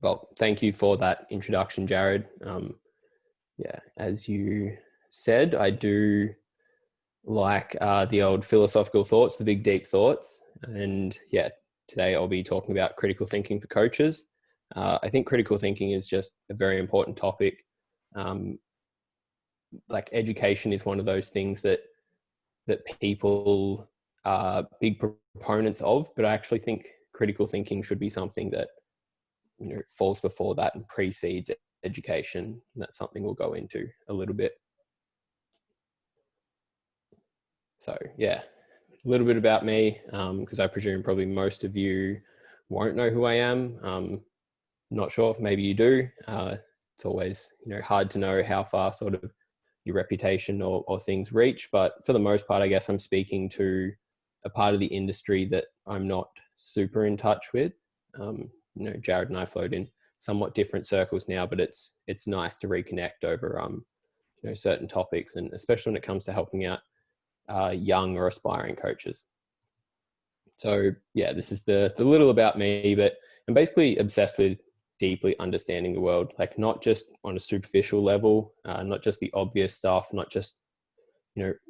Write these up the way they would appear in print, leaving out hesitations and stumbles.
Well, thank you for that introduction, Jared. Yeah, as you said, I do like the old philosophical thoughts, the big deep thoughts. And yeah, today I'll be talking about critical thinking for coaches. I think critical thinking is just a very important topic. Um, like education is one of those things that people are big proponents of, but I actually think critical thinking should be something that falls before that and precedes education. That's something we'll go into a little bit. So yeah, a little bit about me, because I presume probably most of you won't know who I am. Not sure, maybe you do. It's always hard to know how far sort of your reputation or things reach, but for the most part, I guess I'm speaking to a part of the industry that I'm not super in touch with. Jared and I float in somewhat different circles now, but it's nice to reconnect over certain topics, and especially when it comes to helping out young or aspiring coaches. So yeah, this is the little about me, but I'm basically obsessed with deeply understanding the world, like not just on a superficial level, not just the obvious stuff, not just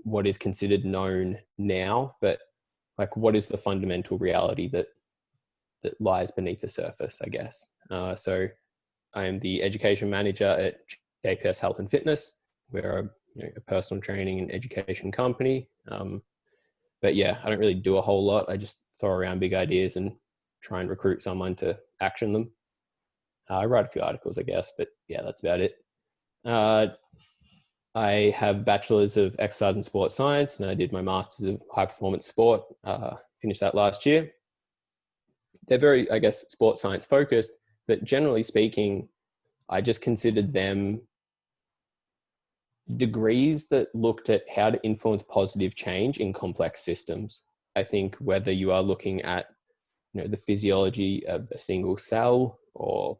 what is considered known now, but like what is the fundamental reality that lies beneath the surface, I guess. So I am the education manager at JPS Health and Fitness. We're a personal training and education company. But yeah, I don't really do a whole lot. I just throw around big ideas and try and recruit someone to action them. I write a few articles, I guess, but yeah, that's about it. I have bachelor's of exercise and sports science, and I did my master's of high performance sport. Finished that last year. They're very, I guess, sports science focused, but generally speaking, I just considered them degrees that looked at how to influence positive change in complex systems. I think whether you are looking at the physiology of a single cell, or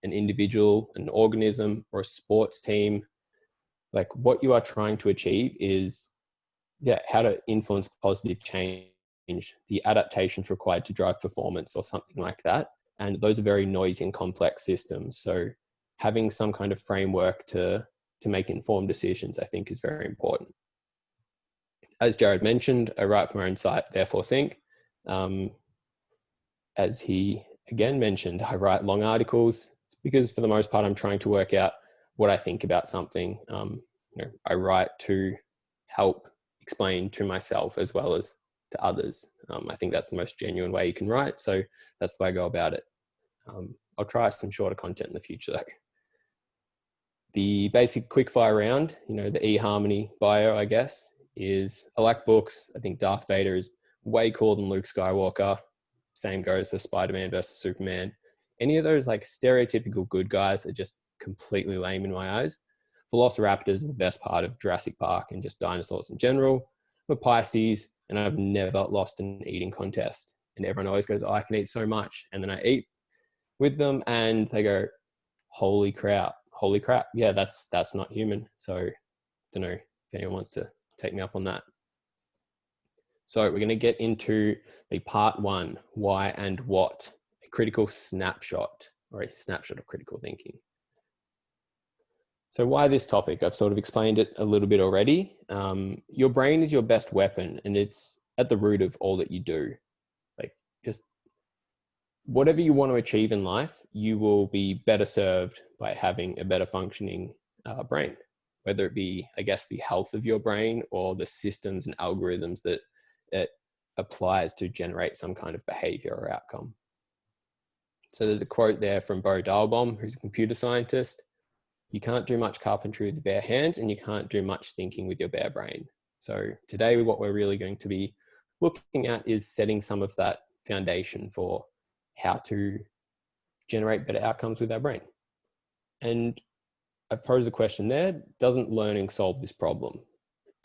an individual, an organism, or a sports team, like what you are trying to achieve is how to influence positive change, the adaptations required to drive performance or something like that. And those are very noisy and complex systems. So having some kind of framework to make informed decisions, I think, is very important. As Jared mentioned, I write for my own site, Therefore Think. As he again mentioned, I write long articles. It's because for the most part, I'm trying to work out what I think about something. I write to help explain to myself as well as to others. I think that's the most genuine way you can write. So that's the way I go about it. I'll try some shorter content in the future though. The basic quickfire round, the eHarmony bio, I guess, is I like books. I think Darth Vader is way cooler than Luke Skywalker. Same goes for Spider-Man versus Superman. Any of those like stereotypical good guys are just completely lame in my eyes. Velociraptors are the best part of Jurassic Park and just dinosaurs in general. I'm a Pisces, and I've never lost an eating contest. And everyone always goes, oh, I can eat so much. And then I eat with them and they go, holy crap. Yeah, that's not human. So I don't know if anyone wants to take me up on that. So we're going to get into the part one, why and what, a critical snapshot, or a snapshot of critical thinking. So why this topic? I've sort of explained it a little bit already. Your brain is your best weapon, and it's at the root of all that you do. Like just whatever you want to achieve in life, you will be better served by having a better functioning brain, whether it be, I guess, the health of your brain or the systems and algorithms that it applies to generate some kind of behavior or outcome. So there's a quote there from Bo Dalbaum, who's a computer scientist. You can't do much carpentry with bare hands, and you can't do much thinking with your bare brain. So today, what we're really going to be looking at is setting some of that foundation for how to generate better outcomes with our brain. And I've posed a question there, doesn't learning solve this problem?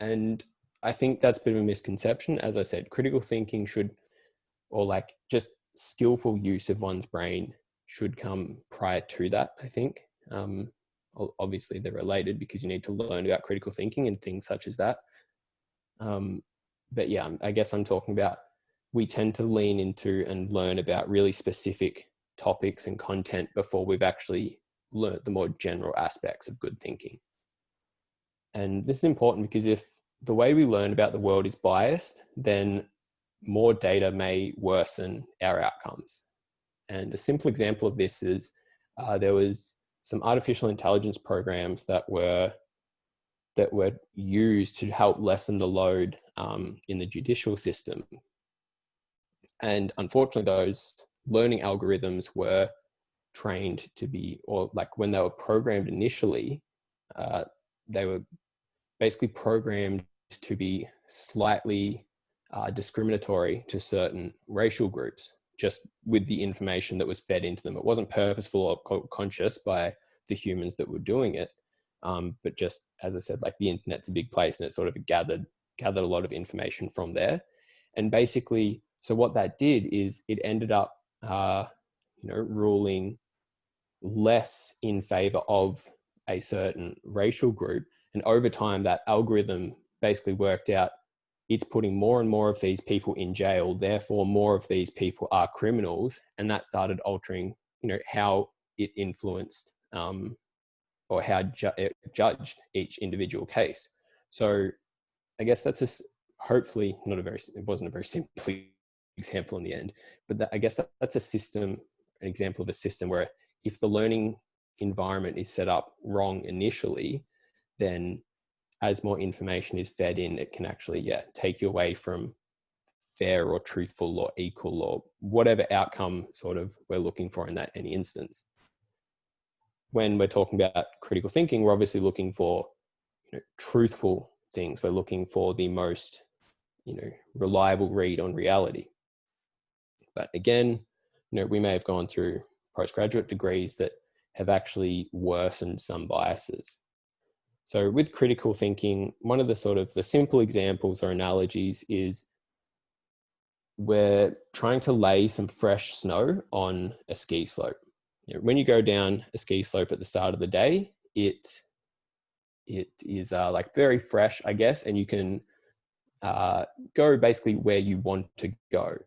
And I think that's a bit of a misconception. As I said, critical thinking should, or like just skillful use of one's brain should come prior to that, I think. Obviously they're related because you need to learn about critical thinking and things such as that. But yeah, I guess I'm talking about, we tend to lean into and learn about really specific topics and content before we've actually learnt the more general aspects of good thinking. And this is important because if the way we learn about the world is biased, then more data may worsen our outcomes. And a simple example of this is there was some artificial intelligence programs that were used to help lessen the load in the judicial system. And unfortunately, those learning algorithms were trained to be, or like when they were programmed initially, they were basically programmed to be slightly discriminatory to certain racial groups, just with the information that was fed into them. It wasn't purposeful or conscious by the humans that were doing it, but just, as I said, like the internet's a big place, and it sort of gathered a lot of information from there. And basically, so what that did is it ended up, ruling less in favor of a certain racial group. And over time, that algorithm basically worked out it's putting more and more of these people in jail. Therefore, more of these people are criminals. And that started altering, how it influenced or how it judged each individual case. So I guess that's hopefully it wasn't a very simple example in the end, but I guess that's an example of a system where if the learning environment is set up wrong initially, then as more information is fed in, it can actually, take you away from fair or truthful or equal or whatever outcome sort of we're looking for in that any instance. When we're talking about critical thinking, we're obviously looking for truthful things. We're looking for the most reliable read on reality. But again, we may have gone through postgraduate degrees that have actually worsened some biases. So with critical thinking, one of the sort of the simple examples or analogies is we're trying to lay some fresh snow on a ski slope. When you go down a ski slope at the start of the day, it is like very fresh, I guess, and you can go basically where you want to go.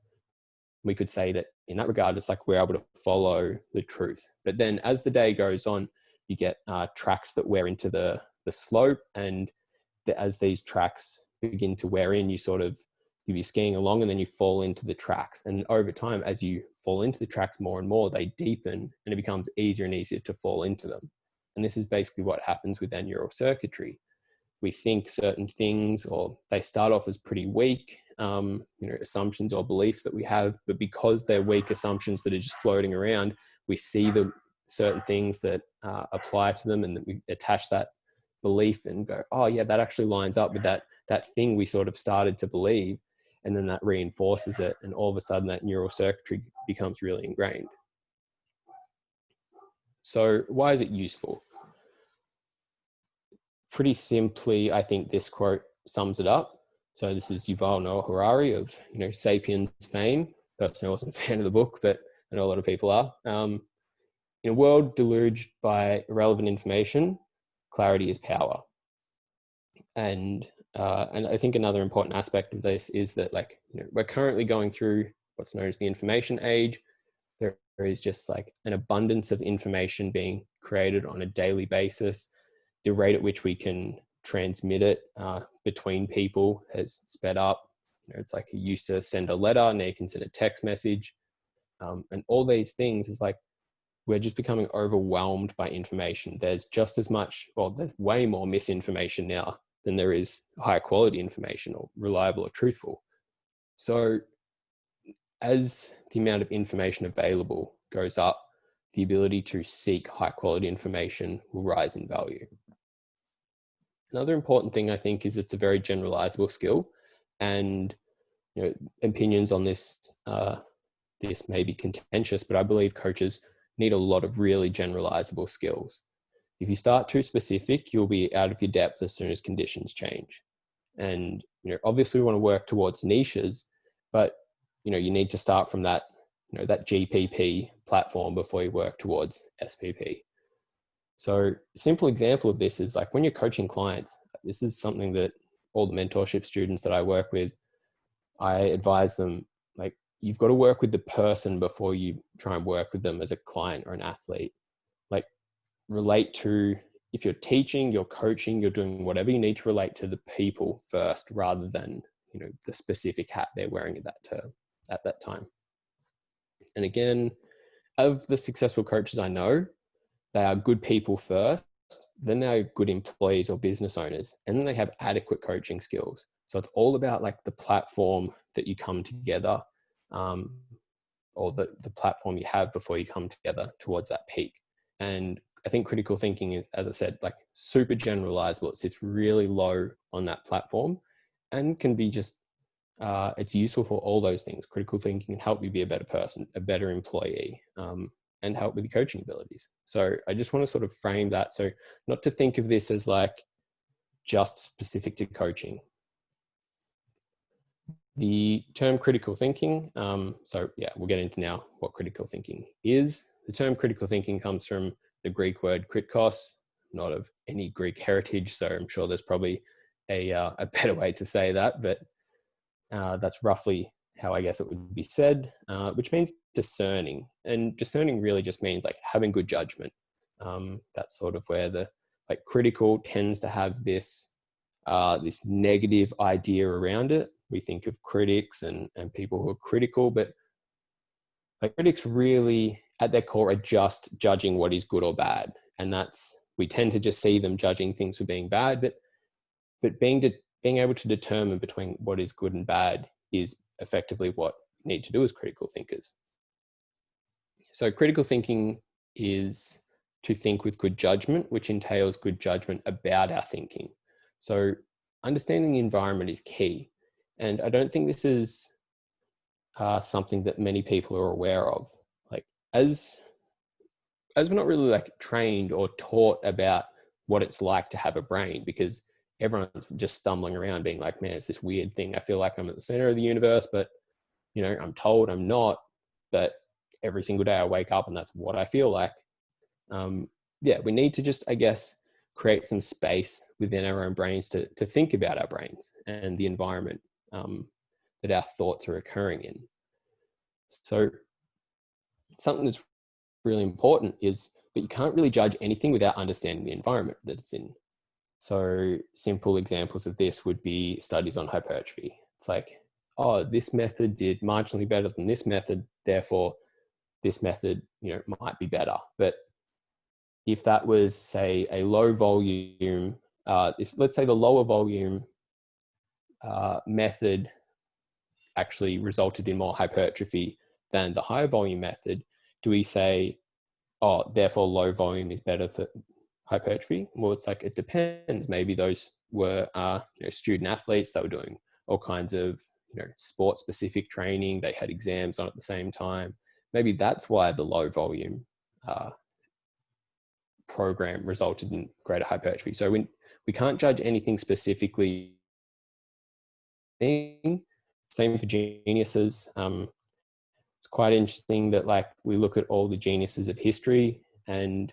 We could say that in that regard, it's like we're able to follow the truth. But then as the day goes on, you get tracks that wear into the slope, and as these tracks begin to wear in, you'll be skiing along and then you fall into the tracks. And over time, as you fall into the tracks more and more, they deepen and it becomes easier and easier to fall into them. And this is basically what happens with our neural circuitry. We think certain things, or they start off as pretty weak, assumptions or beliefs that we have, but because they're weak assumptions that are just floating around, we see the certain things that apply to them, and that we attach that belief and go, oh yeah, that actually lines up with that thing we sort of started to believe, and then that reinforces it, and all of a sudden that neural circuitry becomes really ingrained. So why is it useful? Pretty simply, I think this quote sums it up. So this is Yuval Noah Harari of Sapiens fame. Personally, I wasn't a fan of the book, but I know a lot of people are. In a world deluged by irrelevant information, clarity is power. And I think another important aspect of this is that we're currently going through what's known as the information age. There is just like an abundance of information being created on a daily basis. The rate at which we can transmit it between people has sped up. It's like you used to send a letter, now you can send a text message. And all these things is like, we're just becoming overwhelmed by information. There's just as much, there's way more misinformation now than there is high quality information or reliable or truthful. So as the amount of information available goes up, the ability to seek high quality information will rise in value. Another important thing I think is it's a very generalizable skill, and opinions on this this may be contentious, but I believe coaches need a lot of really generalizable skills. If you start too specific, you'll be out of your depth as soon as conditions change. And obviously we want to work towards niches, but you need to start from that that GPP platform before you work towards SPP. So a simple example of this is like when you're coaching clients, this is something that all the mentorship students that I work with, I advise them, like, you've got to work with the person before you try and work with them as a client or an athlete. Like, relate to, if you're teaching, you're coaching, you're doing whatever you need to relate to the people first, rather than, you know, the specific hat they're wearing at that time. And again, of the successful coaches I know, they are good people first, then they're good employees or business owners, and then they have adequate coaching skills. So it's all about like the platform that you come together, or the platform you have before you come together towards that peak. And I think critical thinking is, as I said, like super generalizable. It sits really low on that platform and can be just, it's useful for all those things. Critical thinking can help you be a better person, a better employee, and help with your coaching abilities. So I just want to sort of frame that. So not to think of this as like just specific to coaching. The term critical thinking, so yeah, we'll get into now what critical thinking is. The term critical thinking comes from the Greek word kritikos, not of any Greek heritage, so I'm sure there's probably a better way to say that, but that's roughly how I guess it would be said, which means discerning. And discerning really just means like having good judgment. That's sort of where the like critical tends to have this this negative idea around it. We think of critics and people who are critical, but like critics really at their core are just judging what is good or bad. And that's, we tend to just see them judging things for being bad, but being able to determine between what is good and bad is effectively what we need to do as critical thinkers. So critical thinking is to think with good judgment, which entails good judgment about our thinking. So understanding the environment is key. And I don't think this is something that many people are aware of. Like as we're not really like trained or taught about what it's like to have a brain, because everyone's just stumbling around being like, man, it's this weird thing. I feel like I'm at the center of the universe, but you know, I'm told I'm not, but every single day I wake up and that's what I feel like. Yeah, we need to just, I guess, create some space within our own brains to think about our brains and the environment that our thoughts are occurring in. So something that's really important is that you can't really judge anything without understanding the environment that it's in. So simple examples of this would be studies on hypertrophy. It's like, oh, this method did marginally better than this method, therefore this method, you know, might be better. But if that was, say, a low volume, if let's say the lower volume method actually resulted in more hypertrophy than the higher volume method, do we say, oh, therefore low volume is better for hypertrophy? Well, it's like, it depends. Maybe those were you know, student athletes that were doing all kinds of, you know, sport specific training. They had exams on at the same time. Maybe that's why the low volume program resulted in greater hypertrophy. So we can't judge anything specifically. Same for geniuses. It's quite interesting that like we look at all the geniuses of history, and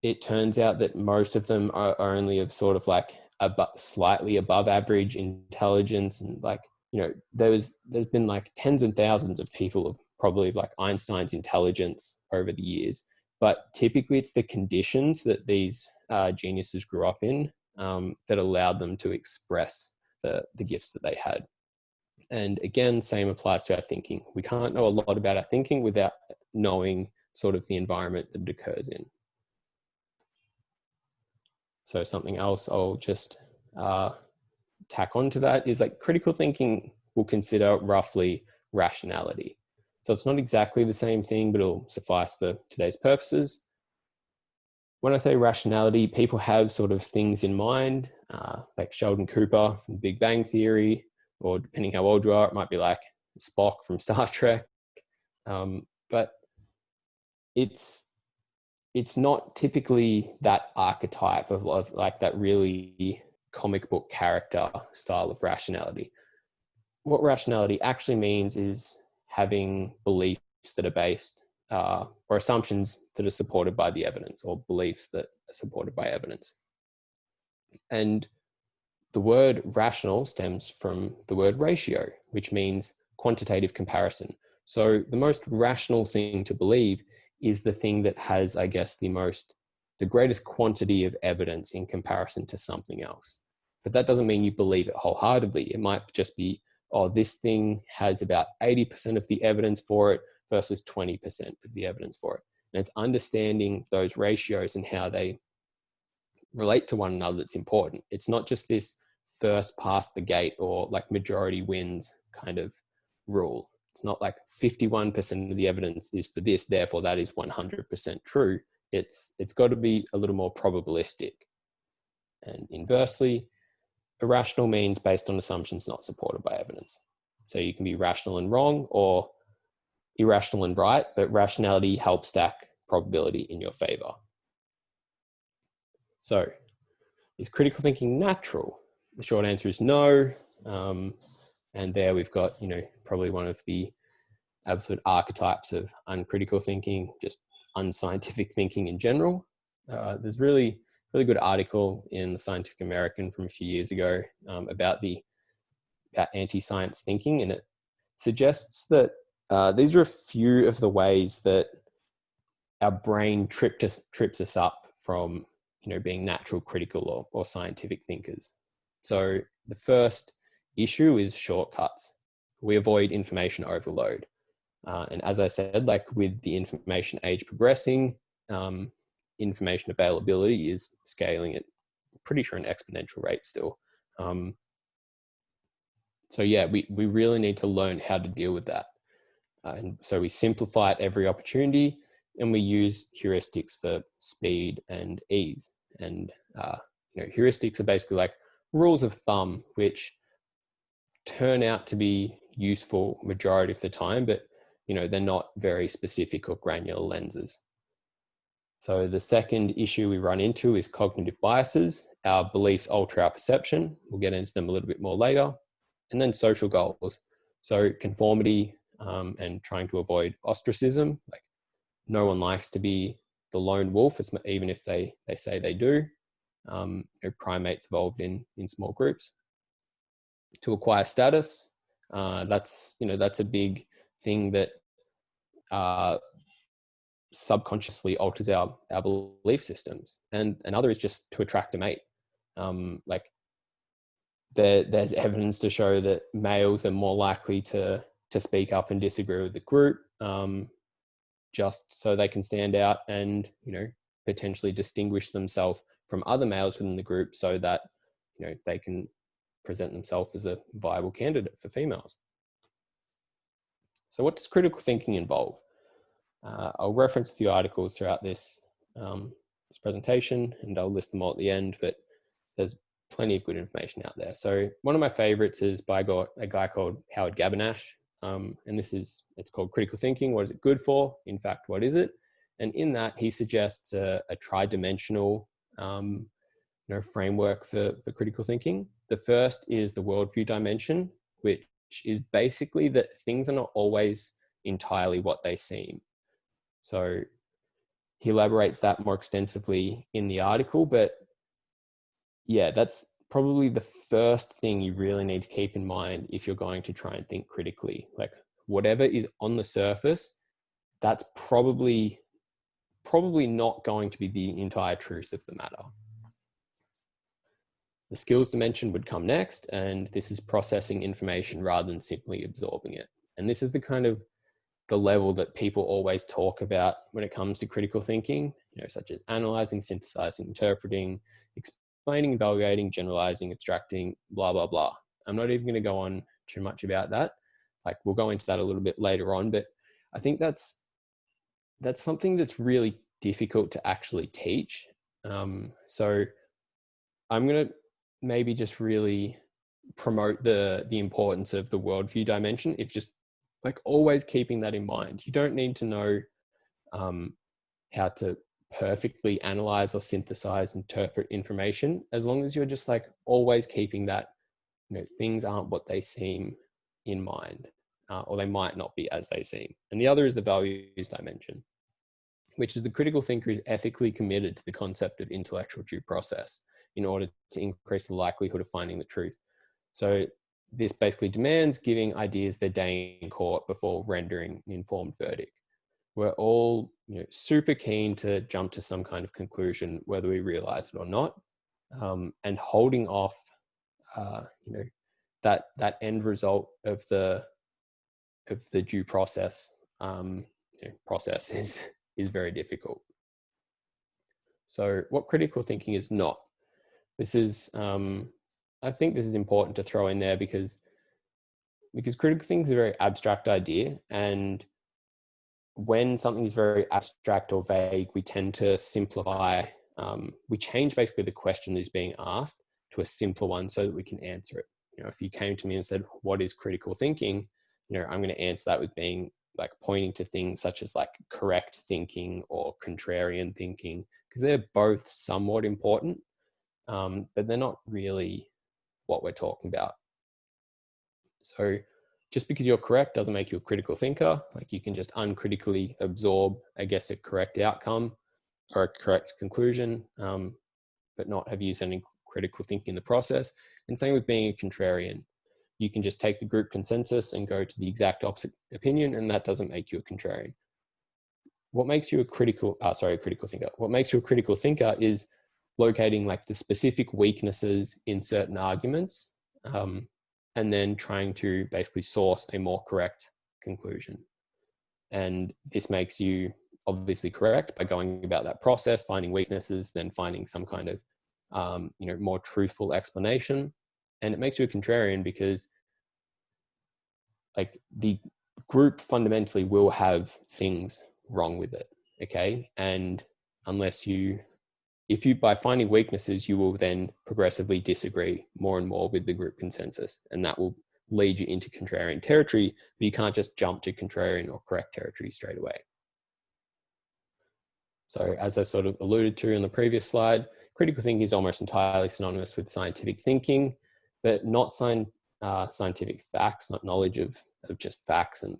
it turns out that most of them are only of sort of like slightly above average intelligence. And like, you know, there's been like tens and thousands of people of probably like Einstein's intelligence over the years, but typically it's the conditions that these geniuses grew up in that allowed them to express the gifts that they had. And again, same applies to our thinking. We can't know a lot about our thinking without knowing sort of the environment that it occurs in. So something else I'll just tack onto that is like critical thinking will consider roughly rationality. So it's not exactly the same thing, but it'll suffice for today's purposes. When I say rationality, people have sort of things in mind, like Sheldon Cooper from Big Bang Theory, or depending how old you are, it might be like Spock from Star Trek. But it's not typically that archetype of like that really comic book character style of rationality. What rationality actually means is having beliefs that are based or assumptions that are supported by the evidence, or beliefs that are supported by evidence. And the word rational stems from the word ratio, which means quantitative comparison. So the most rational thing to believe is the thing that has, I guess, the greatest quantity of evidence in comparison to something else. But that doesn't mean you believe it wholeheartedly. It might just be, oh, this thing has about 80% of the evidence for it versus 20% of the evidence for it. And it's understanding those ratios and how they relate to one another that's important. It's not just this first past the gate or like majority wins kind of rule. It's not like 51% of the evidence is for this, therefore that is 100% true. It's got to be a little more probabilistic. And inversely, irrational means based on assumptions not supported by evidence. So you can be rational and wrong or irrational and right, but rationality helps stack probability in your favor. So, is critical thinking natural? The short answer is no. And there we've got, probably one of the absolute archetypes of uncritical thinking, just unscientific thinking in general. There's really good article in the Scientific American from a few years ago about anti-science thinking, and it suggests that these are a few of the ways that our brain trips us up from being natural, critical, or scientific thinkers. So the first issue is shortcuts. We avoid information overload. And as I said, like with the information age progressing, information availability is scaling at, pretty sure, an exponential rate still. So yeah, we really need to learn how to deal with that. And so we simplify at every opportunity, and we use heuristics for speed and ease. And heuristics are basically like rules of thumb, which turn out to be useful majority of the time, but they're not very specific or granular lenses. So the second issue we run into is cognitive biases. Our beliefs alter our perception. We'll get into them a little bit more later. And then social goals. So conformity and trying to avoid ostracism. Like, no one likes to be the lone wolf, even if they say they do. Primates evolved in small groups. To acquire status, that's a big thing that subconsciously alters our belief systems. And another is just to attract a mate. There's evidence to show that males are more likely to speak up and disagree with the group, just so they can stand out and potentially distinguish themselves from other males within the group, so that they can present themselves as a viable candidate for females. So what does critical thinking involve? I'll reference a few articles throughout this presentation, and I'll list them all at the end, but there's plenty of good information out there. So one of my favorites is by a guy called Howard Gabinash, and it's called Critical Thinking. What is it good for? In fact, what is it? And in that, he suggests a tri-dimensional framework for critical thinking. The first is the worldview dimension, which is basically that things are not always entirely what they seem. So he elaborates that more extensively in the article, but yeah, that's probably the first thing you really need to keep in mind if you're going to try and think critically. Like, whatever is on the surface, that's probably not going to be the entire truth of the matter. The skills dimension would come next, and this is processing information rather than simply absorbing it. And this is the level that people always talk about when it comes to critical thinking, such as analyzing, synthesizing, interpreting, explaining, evaluating, generalizing, abstracting, blah, blah, blah. I'm not even going to go on too much about that. Like, we'll go into that a little bit later on, but I think that's something that's really difficult to actually teach. So I'm going to maybe just really promote the importance of the worldview dimension, if just like always keeping that in mind. You don't need to know how to perfectly analyze or synthesize, interpret information, as long as you're just like always keeping that, things aren't what they seem in mind, or they might not be as they seem. And the other is the values dimension, which is the critical thinker is ethically committed to the concept of intellectual due process in order to increase the likelihood of finding the truth. So this basically demands giving ideas their day in court before rendering an informed verdict. We're all, super keen to jump to some kind of conclusion, whether we realize it or not, and holding off, that end result of the due process process is very difficult. So, what critical thinking is not. This is, I think, this is important to throw in there because critical thinking is a very abstract idea, and when something is very abstract or vague, we tend to simplify. We change basically the question that is being asked to a simpler one so that we can answer it. If you came to me and said, "What is critical thinking?" I'm going to answer that with being like pointing to things such as like correct thinking or contrarian thinking, because they're both somewhat important, but they're not really what we're talking about. So just because you're correct doesn't make you a critical thinker. Like, you can just uncritically absorb, I guess, a correct outcome or a correct conclusion, but not have used any critical thinking in the process. And same with being a contrarian. You can just take the group consensus and go to the exact opposite opinion, and that doesn't make you a contrarian. What makes you a critical thinker? What makes you a critical thinker is locating like the specific weaknesses in certain arguments, and then trying to basically source a more correct conclusion. And this makes you obviously correct by going about that process, finding weaknesses, then finding some kind of more truthful explanation. And it makes you a contrarian because like the group fundamentally will have things wrong with it. Okay. And if you, by finding weaknesses, you will then progressively disagree more and more with the group consensus, and that will lead you into contrarian territory, but you can't just jump to contrarian or correct territory straight away. So as I sort of alluded to in the previous slide, critical thinking is almost entirely synonymous with scientific thinking, but not scientific facts, not knowledge of just facts and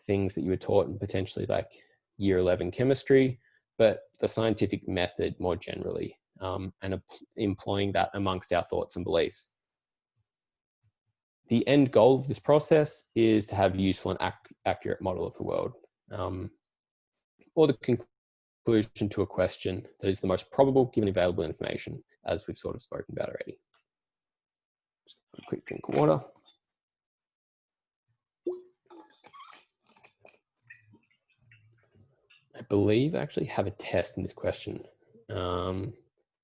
things that you were taught in potentially like year 11 chemistry, but the scientific method more generally, and employing that amongst our thoughts and beliefs. The end goal of this process is to have a useful and accurate model of the world, or the conclusion to a question that is the most probable given available information, as we've sort of spoken about already. Just a quick drink of water. I believe I actually have a test in this question. Jared,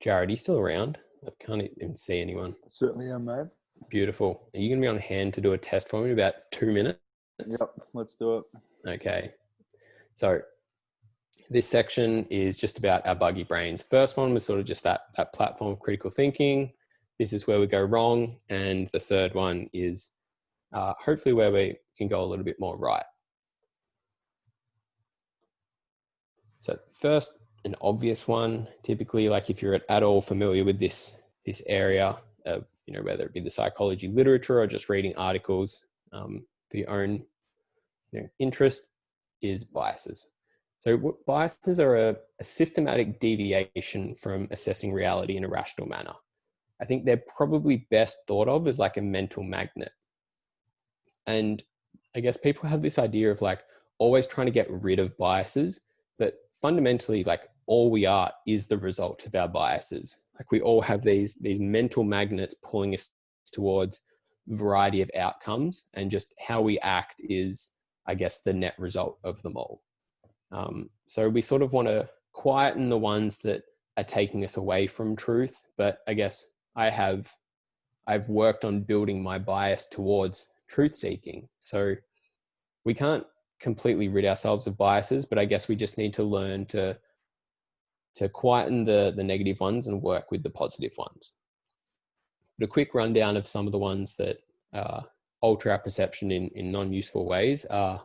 are you still around? I can't even see anyone. Certainly am, mate. Beautiful. Are you going to be on hand to do a test for me in about 2 minutes? Yep, let's do it. Okay. So this section is just about our buggy brains. First one was sort of just that platform of critical thinking. This is where we go wrong. And the third one is hopefully where we can go a little bit more right. So first, an obvious one, typically, like if you're at all familiar with this area of, whether it be the psychology literature or just reading articles for your own interest, is biases. So biases are a systematic deviation from assessing reality in a rational manner. I think they're probably best thought of as like a mental magnet. And I guess people have this idea of like always trying to get rid of biases, but fundamentally, like all we are is the result of our biases. Like we all have these mental magnets pulling us towards a variety of outcomes, and just how we act is, I guess, the net result of them all. So we sort of want to quieten the ones that are taking us away from truth. But I guess I've worked on building my bias towards truth seeking. So we can't completely rid ourselves of biases, but I guess we just need to learn to quieten the negative ones and work with the positive ones. But a quick rundown of some of the ones that alter our perception in non-useful ways are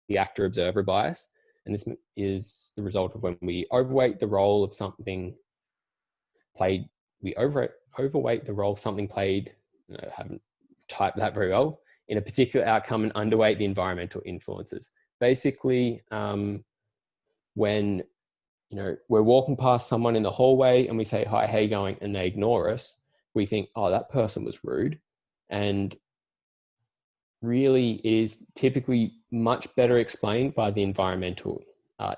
the actor-observer bias. And this is the result of when we overweight the role of something played. We overweight the role something played. I haven't typed that very well, in a particular outcome, and underweight the environmental influences. Basically, when we're walking past someone in the hallway and we say, "Hi, how you going?" and they ignore us, we think, "Oh, that person was rude." And really it is typically much better explained by the environmental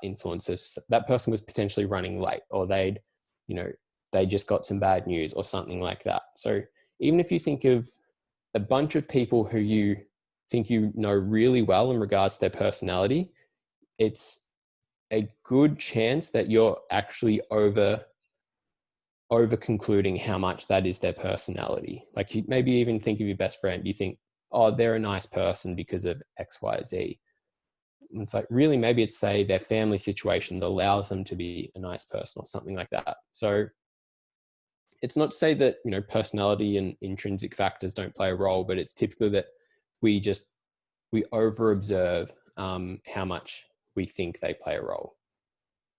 influences. That person was potentially running late, or they just got some bad news or something like that. So even if you think of a bunch of people who you think you know really well in regards to their personality, it's a good chance that you're actually over concluding how much that is their personality. Like, you maybe even think of your best friend, you think, oh, they're a nice person because of X, Y, Z. And it's like, really, maybe it's, say, their family situation that allows them to be a nice person or something like that. So it's not to say that, personality and intrinsic factors don't play a role, but it's typically that we over observe how much we think they play a role.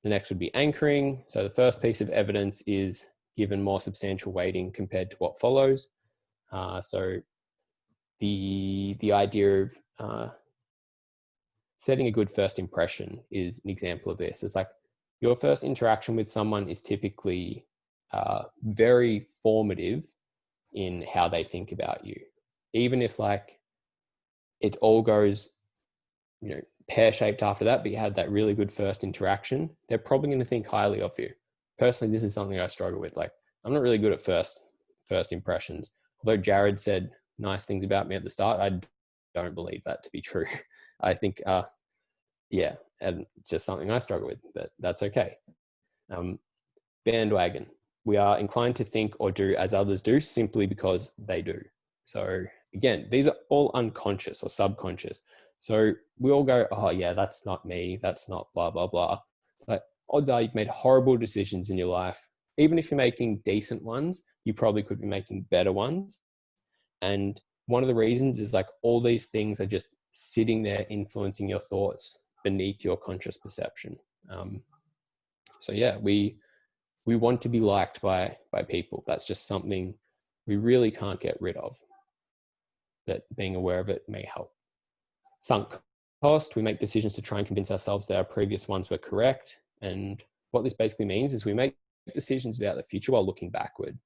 The next would be anchoring. So the first piece of evidence is given more substantial weighting compared to what follows. So the idea of setting a good first impression is an example of this. It's like, your first interaction with someone is typically very formative in how they think about you. Even if, like, it all goes, pear-shaped after that, but you had that really good first interaction, they're probably going to think highly of you. Personally, this is something I struggle with. Like, I'm not really good at first impressions. Although Jared said nice things about me at the start, I don't believe that to be true. I think, yeah, and it's just something I struggle with, but that's okay. Bandwagon. We are inclined to think or do as others do simply because they do. So again, these are all unconscious or subconscious. So we all go, oh yeah, that's not me. That's not blah, blah, blah. But odds are you've made horrible decisions in your life. Even if you're making decent ones, you probably could be making better ones. And one of the reasons is, like, all these things are just sitting there influencing your thoughts beneath your conscious perception. So yeah, we want to be liked by people. That's just something we really can't get rid of. But being aware of it may help. Sunk cost. We make decisions to try and convince ourselves that our previous ones were correct. And what this basically means is we make decisions about the future while looking backward.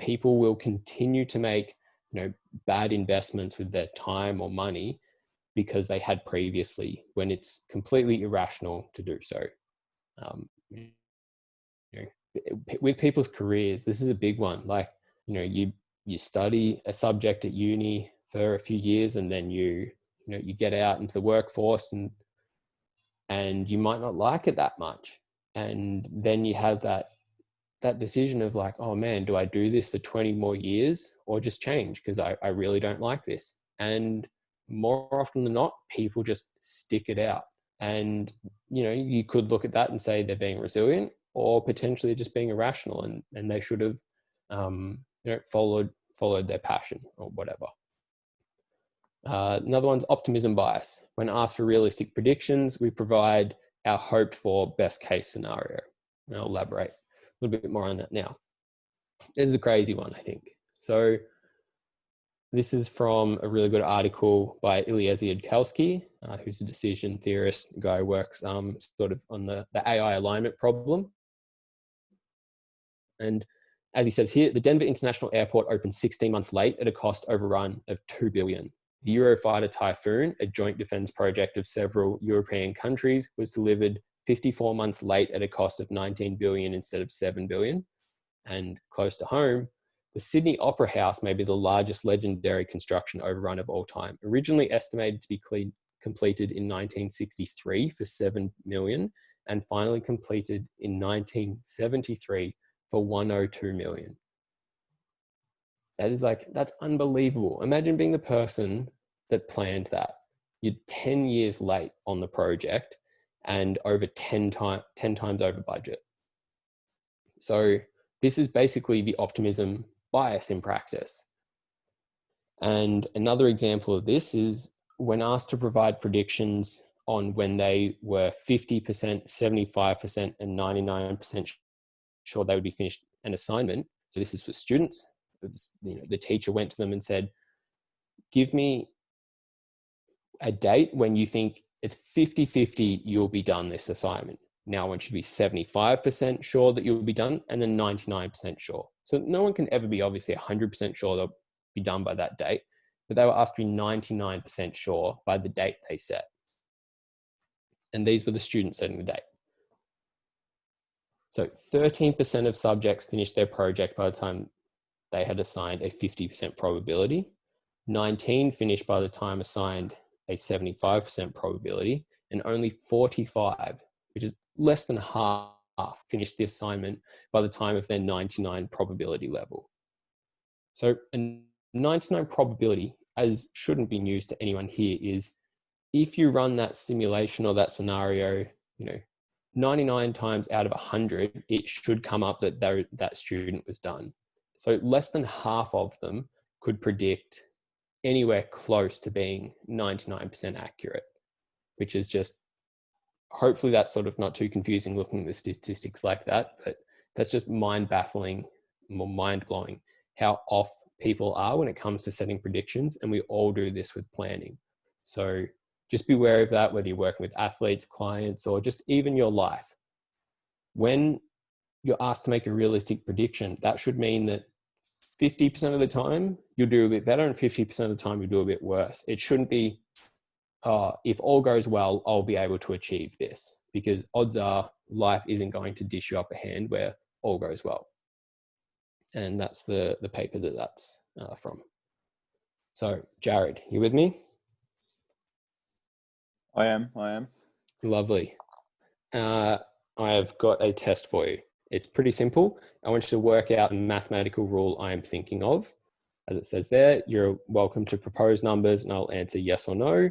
People will continue to make, bad investments with their time or money because they had previously, when it's completely irrational to do so. With people's careers, this is a big one. Like, you study a subject at uni for a few years, and then you get out into the workforce, and you might not like it that much, and then you have that decision of, like, oh man, do I do this for 20 more years or just change because I really don't like this? And more often than not, people just stick it out. And you could look at that and say they're being resilient, or potentially just being irrational, and they should have followed their passion or whatever. Another one's optimism bias. When asked for realistic predictions, we provide our hoped for best case scenario. And I'll elaborate a little bit more on that now. This is a crazy one, I think. So this is from a really good article by Eliezer Yudkowsky, who's a decision theorist, a guy who works sort of on the AI alignment problem. And as he says here, the Denver International Airport opened 16 months late at a cost overrun of $2 billion. The Eurofighter Typhoon, a joint defense project of several European countries, was delivered 54 months late at a cost of $19 billion instead of $7 billion. And close to home, the Sydney Opera House may be the largest legendary construction overrun of all time. Originally estimated to be completed in 1963 for $7 million, and finally completed in 1973 for $102 million. That's unbelievable. Imagine being the person that planned that. You're 10 years late on the project and over 10 times over budget. So this is basically the optimism bias in practice. And another example of this is when asked to provide predictions on when they were 50%, 75%, and 99% sure they would be finished an assignment. So this is for students. The teacher went to them and said, give me a date when you think it's 50-50 you'll be done this assignment. Now one should be 75% sure that you'll be done, and then 99% sure. So no one can ever be obviously 100% sure they'll be done by that date. but they were asked to be 99% sure by the date they set. And these were the students setting the date. So 13% of subjects finished their project by the time they had assigned a 50% probability. 19 finished by the time assigned a 75% probability, and only 45, which is less than half, finished the assignment by the time of their 99 probability level. So a 99 probability, as shouldn't be news to anyone here, is if you run that simulation or that scenario, 99 times out of 100, it should come up that that student was done. So less than half of them could predict anywhere close to being 99% accurate, which is just, hopefully that's sort of not too confusing looking at the statistics like that, but that's just mind-baffling, more mind-blowing how off people are when it comes to setting predictions. And we all do this with planning. So just be aware of that, whether you're working with athletes, clients, or just even your life. When you're asked to make a realistic prediction, that should mean that 50% of the time you'll do a bit better and 50% of the time you'll do a bit worse. It shouldn't be, if all goes well, I'll be able to achieve this, because odds are life isn't going to dish you up a hand where all goes well. And that's the paper that's from. So Jared, you with me? I am. Lovely. I've got a test for you. It's pretty simple. I want you to work out the mathematical rule I am thinking of. As it says there, you're welcome to propose numbers and I'll answer yes or no.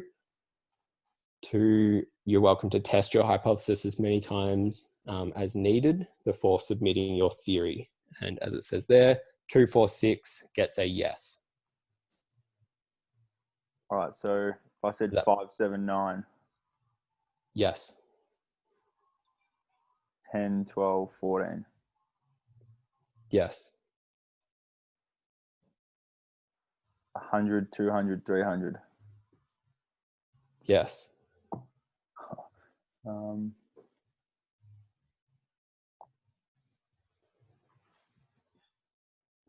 2, you're welcome to test your hypothesis as many times as needed before submitting your theory. And as it says there, 2, 4, 6 gets a yes. All right. So if I said 5, 7, 9, yes. 10, 12, 14. Yes. 100, 200, 300. Yes.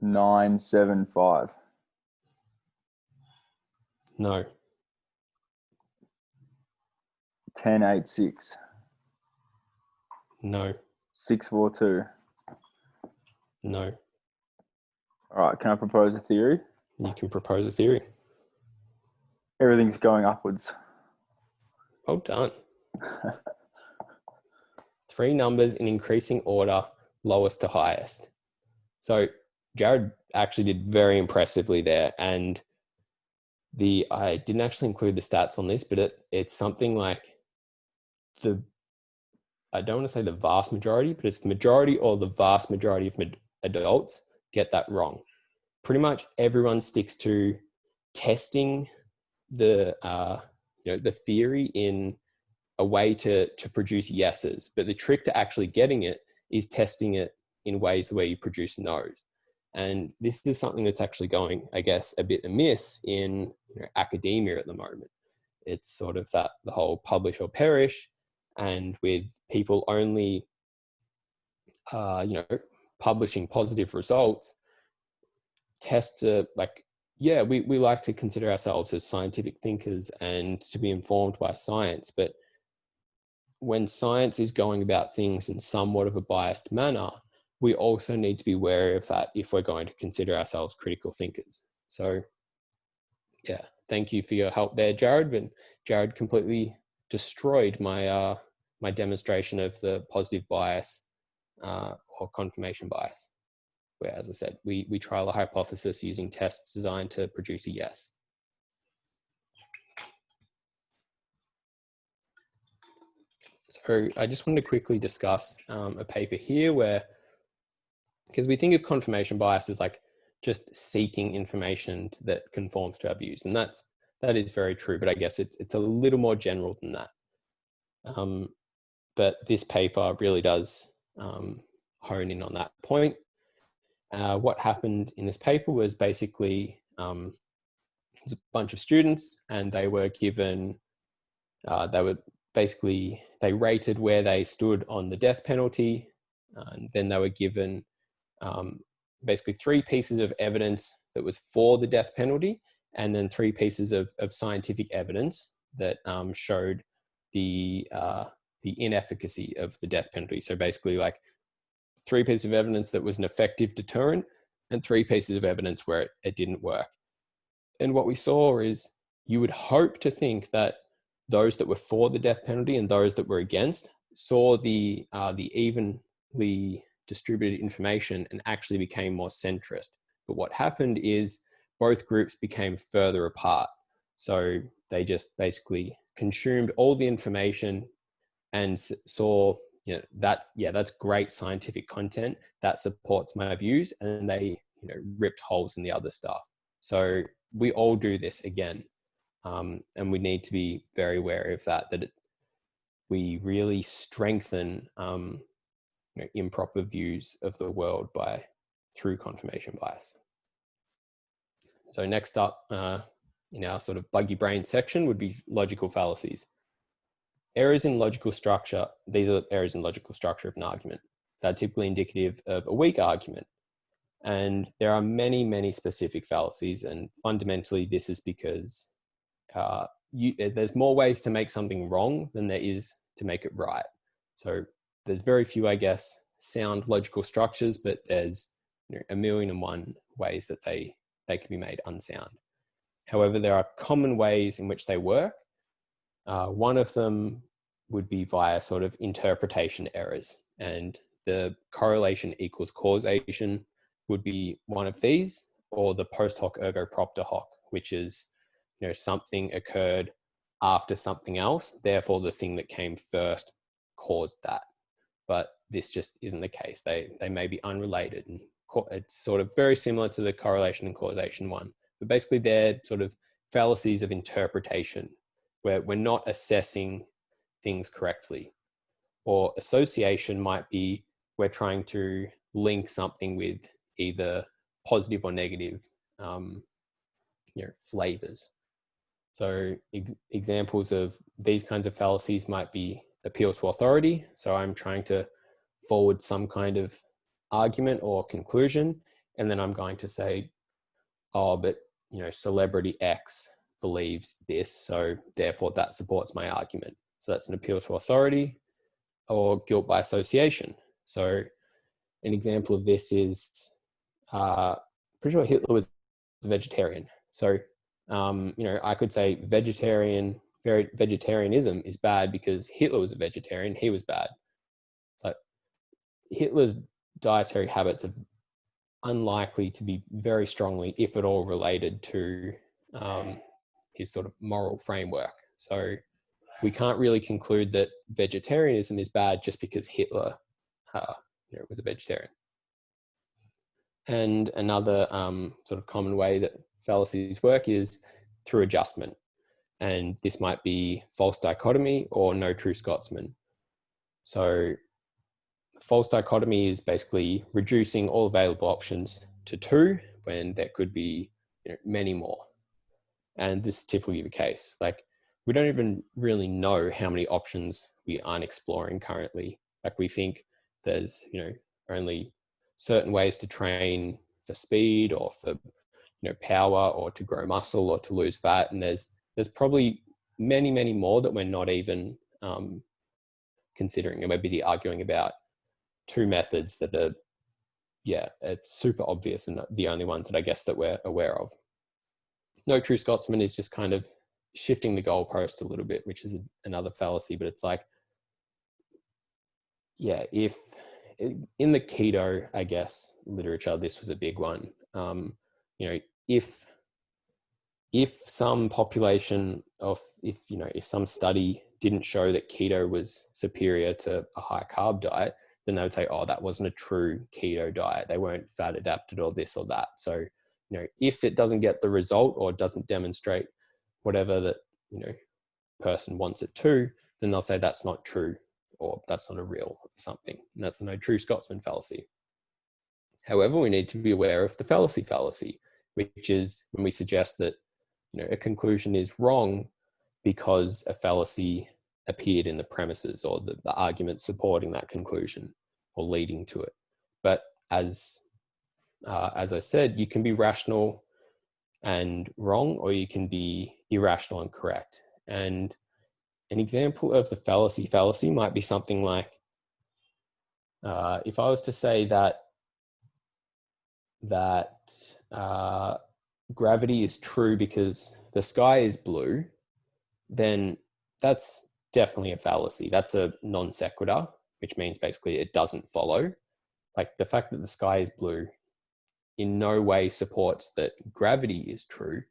9, 7, 5. No. 10, 8, 6. No. 6, 4, 2. No. All right. Can I propose a theory? You can propose a theory. Everything's going upwards. Well done. 3 numbers in increasing order, lowest to highest. So Jared actually did very impressively there. And I didn't actually include the stats on this, but it's something like I don't want to say the vast majority, but it's the majority or the vast majority of adults get that wrong. Pretty much everyone sticks to testing the theory in a way to produce yeses, but the trick to actually getting it is testing it in ways where you produce no's. And this is something that's actually going, I guess, a bit amiss in academia at the moment. It's sort of the whole publish or perish, and with people only publishing positive results, tests are like, yeah, we like to consider ourselves as scientific thinkers and to be informed by science, but when science is going about things in somewhat of a biased manner, we also need to be wary of that if we're going to consider ourselves critical thinkers. So yeah, thank you for your help there, Jared. But Jared completely destroyed my my demonstration of the positive bias or confirmation bias, where, as I said, we trial a hypothesis using tests designed to produce a yes. So I just wanted to quickly discuss a paper here where, because we think of confirmation bias as like just seeking information that conforms to our views, and that is very true, but I guess it's a little more general than that. But this paper really does hone in on that point. What happened in this paper was basically there's a bunch of students, and they were given they rated where they stood on the death penalty, and then they were given basically 3 pieces of evidence that was for the death penalty, and then 3 pieces of scientific evidence that showed the inefficacy of the death penalty. So basically, like 3 pieces of evidence that was an effective deterrent and 3 pieces of evidence where it didn't work. And what we saw is, you would hope to think that those that were for the death penalty and those that were against saw the evenly distributed information and actually became more centrist. But what happened is both groups became further apart. So they just basically consumed all the information and saw, that's great scientific content that supports my views, and they ripped holes in the other stuff. So we all do this again, and we need to be very wary of that we really strengthen improper views of the world through confirmation bias. So next up in our sort of buggy brain section would be logical fallacies. Errors in logical structure. These are errors in logical structure of an argument. They're typically indicative of a weak argument. And there are many, many specific fallacies. And fundamentally, this is because there's more ways to make something wrong than there is to make it right. So there's very few, I guess, sound logical structures, but there's 1,000,001 ways that they can be made unsound. However, there are common ways in which they work. One of them would be via sort of interpretation errors, and the correlation equals causation would be one of these, or the post hoc ergo propter hoc, which is, something occurred after something else, therefore the thing that came first caused that. But this just isn't the case. They may be unrelated, and it's sort of very similar to the correlation and causation one. But basically they're sort of fallacies of interpretation, where we're not assessing things correctly. Or association might be, we're trying to link something with either positive or negative flavors. So examples of these kinds of fallacies might be appeal to authority. So I'm trying to forward some kind of argument or conclusion, and then I'm going to say, oh, but celebrity X believes this, so therefore that supports my argument. So that's an appeal to authority. Or guilt by association. So an example of this is, pretty sure Hitler was a vegetarian. So I could say vegetarianism is bad because Hitler was a vegetarian, he was bad. So Hitler's dietary habits are unlikely to be very strongly, if at all, related to his sort of moral framework. So we can't really conclude that vegetarianism is bad just because Hitler was a vegetarian. And another sort of common way that fallacies work is through adjustment. And this might be false dichotomy or no true Scotsman. So false dichotomy is basically reducing all available options to 2 when there could be many more. And this is typically the case. Like, we don't even really know how many options we aren't exploring currently. Like, we think there's only certain ways to train for speed or for power or to grow muscle or to lose fat, and there's probably many, many more that we're not even considering, and we're busy arguing about 2 methods that are it's super obvious and the only ones that I guess that we're aware of. No true Scotsman is just kind of shifting the goalpost a little bit, which is another fallacy, but it's like, if in the keto, I guess, literature, this was a big one. If some population if some study didn't show that keto was superior to a high carb diet, then they would say, oh, that wasn't a true keto diet. They weren't fat adapted or this or that. So, if it doesn't get the result or doesn't demonstrate whatever that, person wants it to, then they'll say that's not true or that's not a real something. And that's the no true Scotsman fallacy. However, we need to be aware of the fallacy, which is when we suggest that, a conclusion is wrong because a fallacy appeared in the premises or the argument supporting that conclusion or leading to it. But as I said, you can be rational and wrong, or you can be irrational and correct. And an example of the fallacy might be something like, if I was to say that gravity is true because the sky is blue, then that's definitely a fallacy. That's a non sequitur, which means basically it doesn't follow. Like the fact that the sky is blue in no way supports that gravity is true.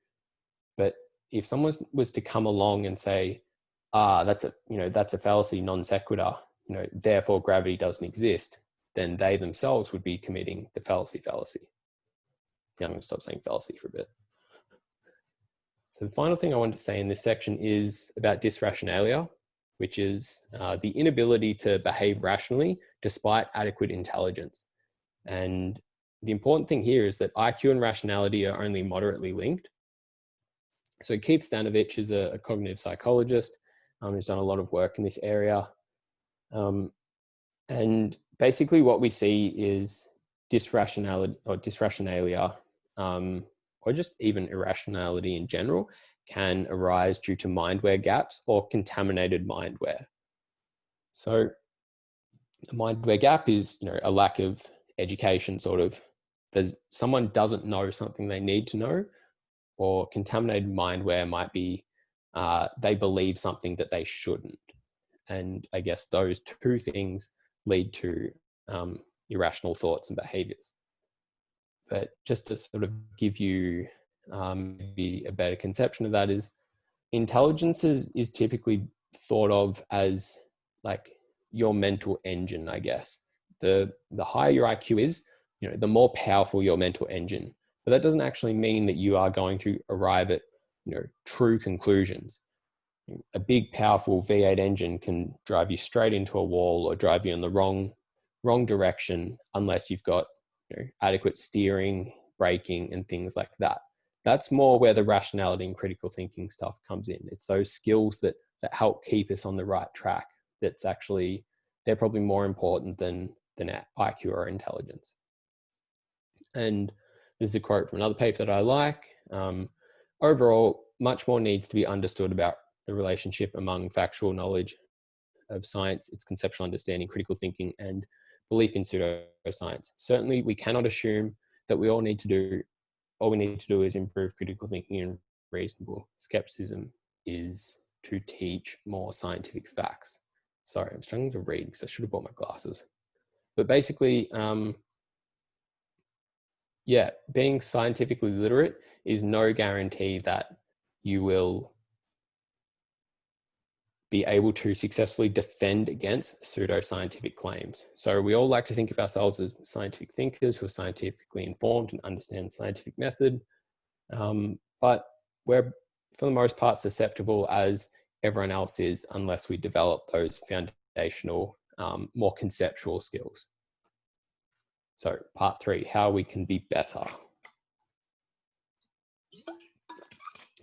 But if someone was to come along and say, that's a fallacy, non sequitur, therefore gravity doesn't exist, then they themselves would be committing the fallacy. Yeah, I'm going to stop saying fallacy for a bit. So the final thing I wanted to say in this section is about dysrationalia, which is the inability to behave rationally despite adequate intelligence. And the important thing here is that IQ and rationality are only moderately linked. So Keith Stanovich is a cognitive psychologist who's done a lot of work in this area. And basically what we see is dysrationalia, or just even irrationality in general, can arise due to mindware gaps or contaminated mindware. So a mindware gap is, a lack of education, sort of. Someone doesn't know something they need to know, or contaminated mindware might be they believe something that they shouldn't. And I guess those two things lead to irrational thoughts and behaviors. But just to sort of give you maybe a better conception of that, is intelligence is typically thought of as like your mental engine, I guess. The higher your IQ is, the more powerful your mental engine. But that doesn't actually mean that you are going to arrive at, true conclusions. A big, powerful V8 engine can drive you straight into a wall or drive you in the wrong direction unless you've got adequate steering, braking, and things like that. That's more where the rationality and critical thinking stuff comes in. It's those skills that help keep us on the right track. They're probably more important than IQ or intelligence. And this is a quote from another paper that I like. Overall, much more needs to be understood about the relationship among factual knowledge of science, its conceptual understanding, critical thinking, and belief in pseudoscience. Certainly, we cannot assume that all we need to do is improve critical thinking and reasonable skepticism is to teach more scientific facts. Sorry, I'm struggling to read because I should have bought my glasses. But basically, being scientifically literate is no guarantee that you will be able to successfully defend against pseudoscientific claims. So we all like to think of ourselves as scientific thinkers who are scientifically informed and understand scientific method, but we're, for the most part, susceptible as everyone else is unless we develop those foundational, more conceptual skills. So part 3, how we can be better.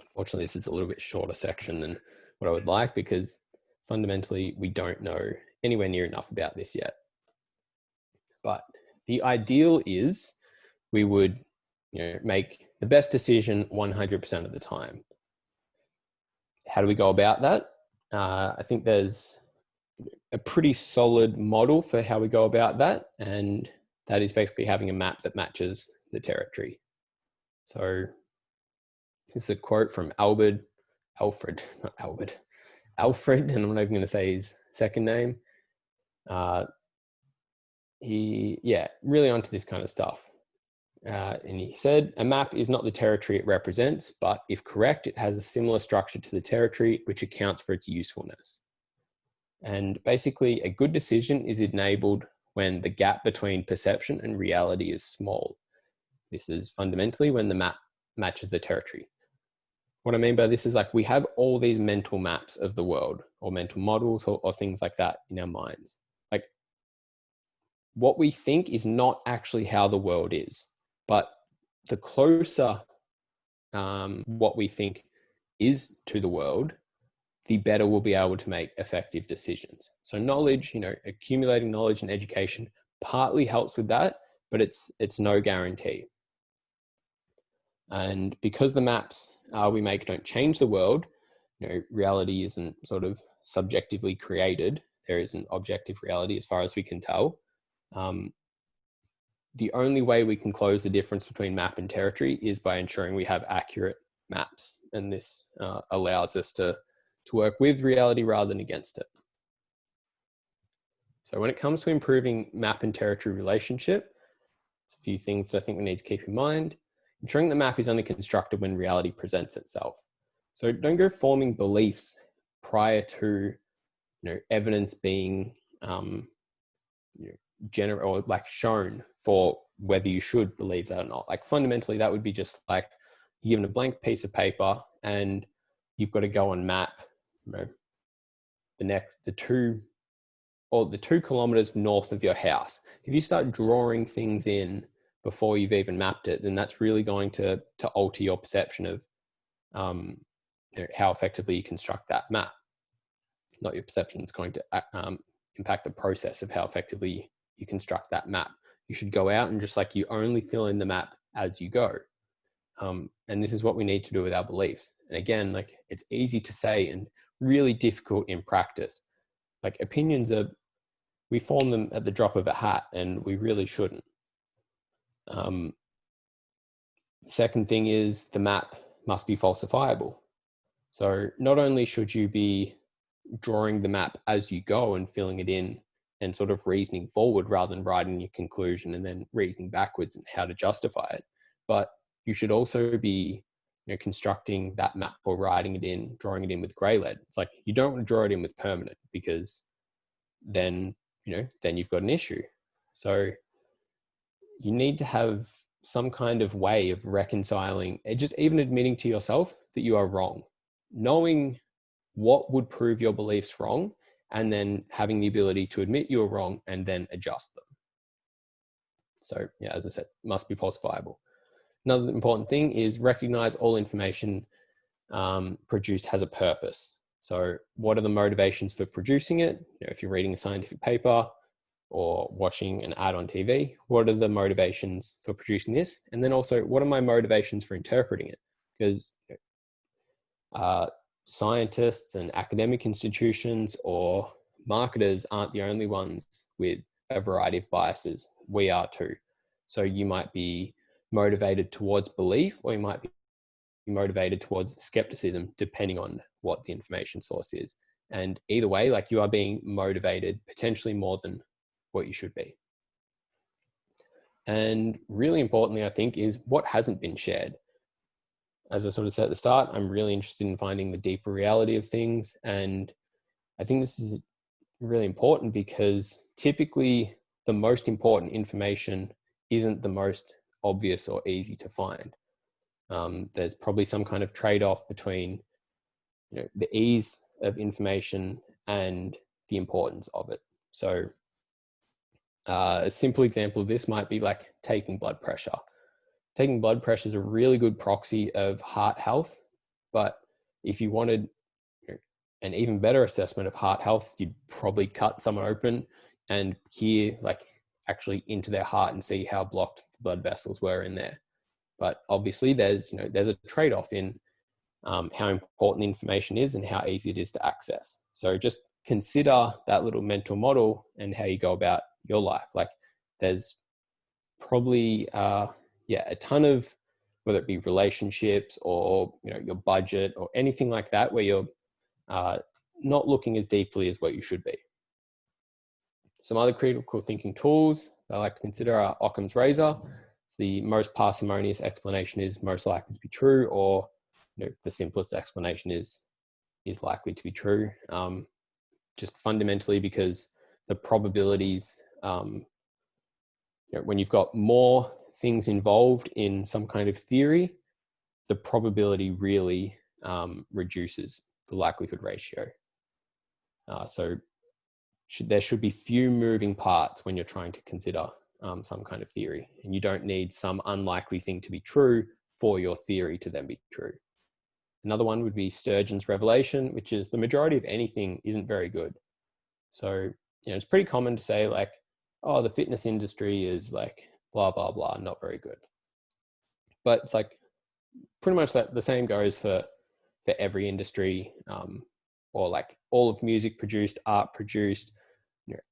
Unfortunately, this is a little bit shorter section than what I would like because fundamentally we don't know anywhere near enough about this yet. But the ideal is we would make the best decision 100% of the time. How do we go about that? I think there's a pretty solid model for how we go about that, and that is basically having a map that matches the territory. So this is a quote from Alfred, and I'm not even going to say his second name. Really onto this kind of stuff. And he said, a map is not the territory it represents, but if correct, it has a similar structure to the territory, which accounts for its usefulness. And basically, a good decision is enabled when the gap between perception and reality is small. This is fundamentally when the map matches the territory. What I mean by this is like we have all these mental maps of the world or mental models or things like that in our minds. Like what we think is not actually how the world is, but the closer what we think is to the world, the better we'll be able to make effective decisions. So knowledge, accumulating knowledge and education partly helps with that, but it's no guarantee. And because the maps we make don't change the world, reality isn't sort of subjectively created. There is an objective reality as far as we can tell. The only way we can close the difference between map and territory is by ensuring we have accurate maps. And this allows us to work with reality rather than against it. So when it comes to improving map and territory relationship, there's a few things that I think we need to keep in mind. Ensuring the map is only constructed when reality presents itself. So don't go forming beliefs prior to evidence being general or like shown for whether you should believe that or not. Like fundamentally, that would be just like you're given a blank piece of paper and you've got to go and map the 2 kilometers north of your house. If you start drawing things in before you've even mapped it, then that's really going to alter your perception of how effectively you construct that map. Not your perception, it's going to impact the process of how effectively you construct that map. You should go out and just like you only fill in the map as you go. And this is what we need to do with our beliefs. And again, like it's easy to say and really difficult in practice. Like opinions we form them at the drop of a hat and we really shouldn't. The second thing is the map must be falsifiable. So not only should you be drawing the map as you go and filling it in and sort of reasoning forward rather than writing your conclusion and then reasoning backwards and how to justify it, but you should also be constructing that map or writing it in, drawing it in with grey lead. It's like you don't want to draw it in with permanent because then you've got an issue. So you need to have some kind of way of reconciling, just even admitting to yourself that you are wrong, knowing what would prove your beliefs wrong, and then having the ability to admit you're wrong and then adjust them. So yeah, as I said, must be falsifiable. Another important thing is recognize all information produced has a purpose. So what are the motivations for producing it? If you're reading a scientific paper or watching an ad on TV, what are the motivations for producing this? And then also, what are my motivations for interpreting it? Because scientists and academic institutions or marketers aren't the only ones with a variety of biases. We are too. So you might be motivated towards belief, or you might be motivated towards skepticism, depending on what the information source is. And either way, like you are being motivated potentially more than what you should be. And really importantly, I think, is what hasn't been shared. As I sort of said at the start, I'm really interested in finding the deeper reality of things. And I think this is really important because typically the most important information isn't the most obvious or easy to find. There's probably some kind of trade-off between the ease of information and the importance of it. So a simple example of this might be like taking blood pressure. Taking blood pressure is a really good proxy of heart health, but if you wanted an even better assessment of heart health, you'd probably cut someone open and hear like actually into their heart and see how blocked the blood vessels were in there. But obviously there's a trade-off in how important information is and how easy it is to access. So just consider that little mental model and how you go about your life. Like there's probably a ton of, whether it be relationships or your budget or anything like that, where you're not looking as deeply as what you should be. Some other critical thinking tools I like to consider are Occam's razor. So the most parsimonious explanation is most likely to be true, or the simplest explanation is likely to be true. Just fundamentally because the probabilities, when you've got more things involved in some kind of theory, the probability really reduces the likelihood ratio. So there should be few moving parts when you're trying to consider some kind of theory, and you don't need some unlikely thing to be true for your theory to then be true. Another one would be Sturgeon's revelation, which is the majority of anything isn't very good. So it's pretty common to say like, oh, the fitness industry is like blah blah blah, not very good. But it's like pretty much that the same goes for every industry, or like all of music produced, art produced,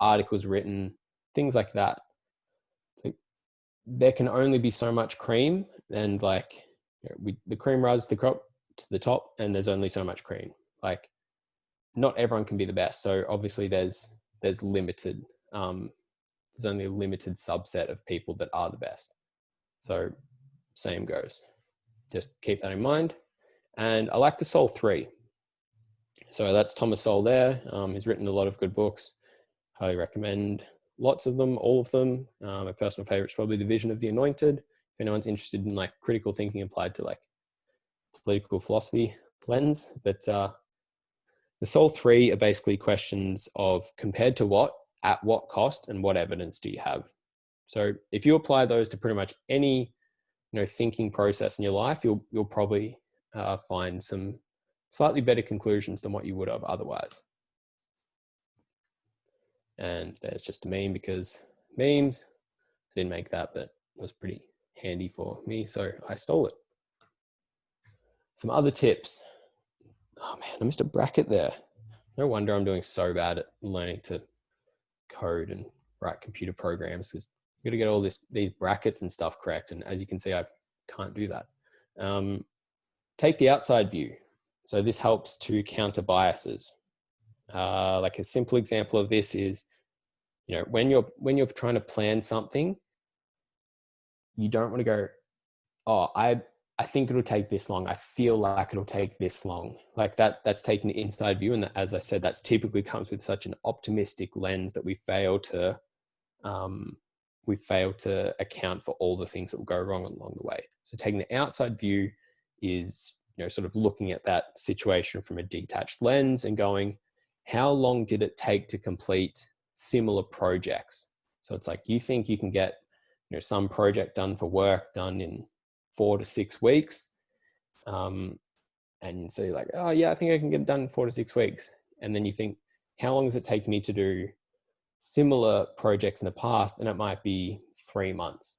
articles written, things like that. So there can only be so much cream, and like the cream rises to the top, and there's only so much cream. Like not everyone can be the best, so obviously there's limited. There's only a limited subset of people that are the best. So same goes. Just keep that in mind. And I like the Soul 3. So that's Thomas Sowell there. He's written a lot of good books. Highly recommend lots of them, all of them. My personal favorite is probably The Vision of the Anointed. If anyone's interested in like critical thinking applied to like political philosophy lens. But the Soul 3 are basically questions of compared to what, at what cost, and what evidence do you have? So if you apply those to pretty much any thinking process in your life, you'll probably find some slightly better conclusions than what you would have otherwise. And there's just a meme, because memes, I didn't make that, but it was pretty handy for me, so I stole it. Some other tips. Oh man, I missed a bracket there. No wonder I'm doing so bad at learning to code and write computer programs, because you got to get all these brackets and stuff correct. And as you can see, I can't do that. Take the outside view. So this helps to counter biases. Like a simple example of this is, when you're trying to plan something, you don't want to go, oh, I think it'll take this long. I feel like it'll take this long. Like that's taking the inside view. And as I said, that's typically comes with such an optimistic lens that we fail to account for all the things that will go wrong along the way. So taking the outside view is, sort of looking at that situation from a detached lens and going, how long did it take to complete similar projects? So it's like, you think you can get, some project done for work done in 4 to 6 weeks. And so you're like, oh yeah, I think I can get it done in 4 to 6 weeks. And then you think, how long does it take me to do similar projects in the past? And it might be 3 months.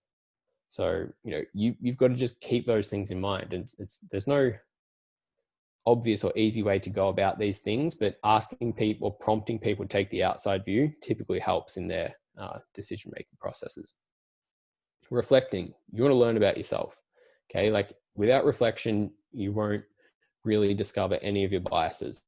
So, you've got to just keep those things in mind. And there's no obvious or easy way to go about these things, but asking people or prompting people to take the outside view typically helps in their decision-making processes. Reflecting, you want to learn about yourself. Okay. Like without reflection, you won't really discover any of your biases.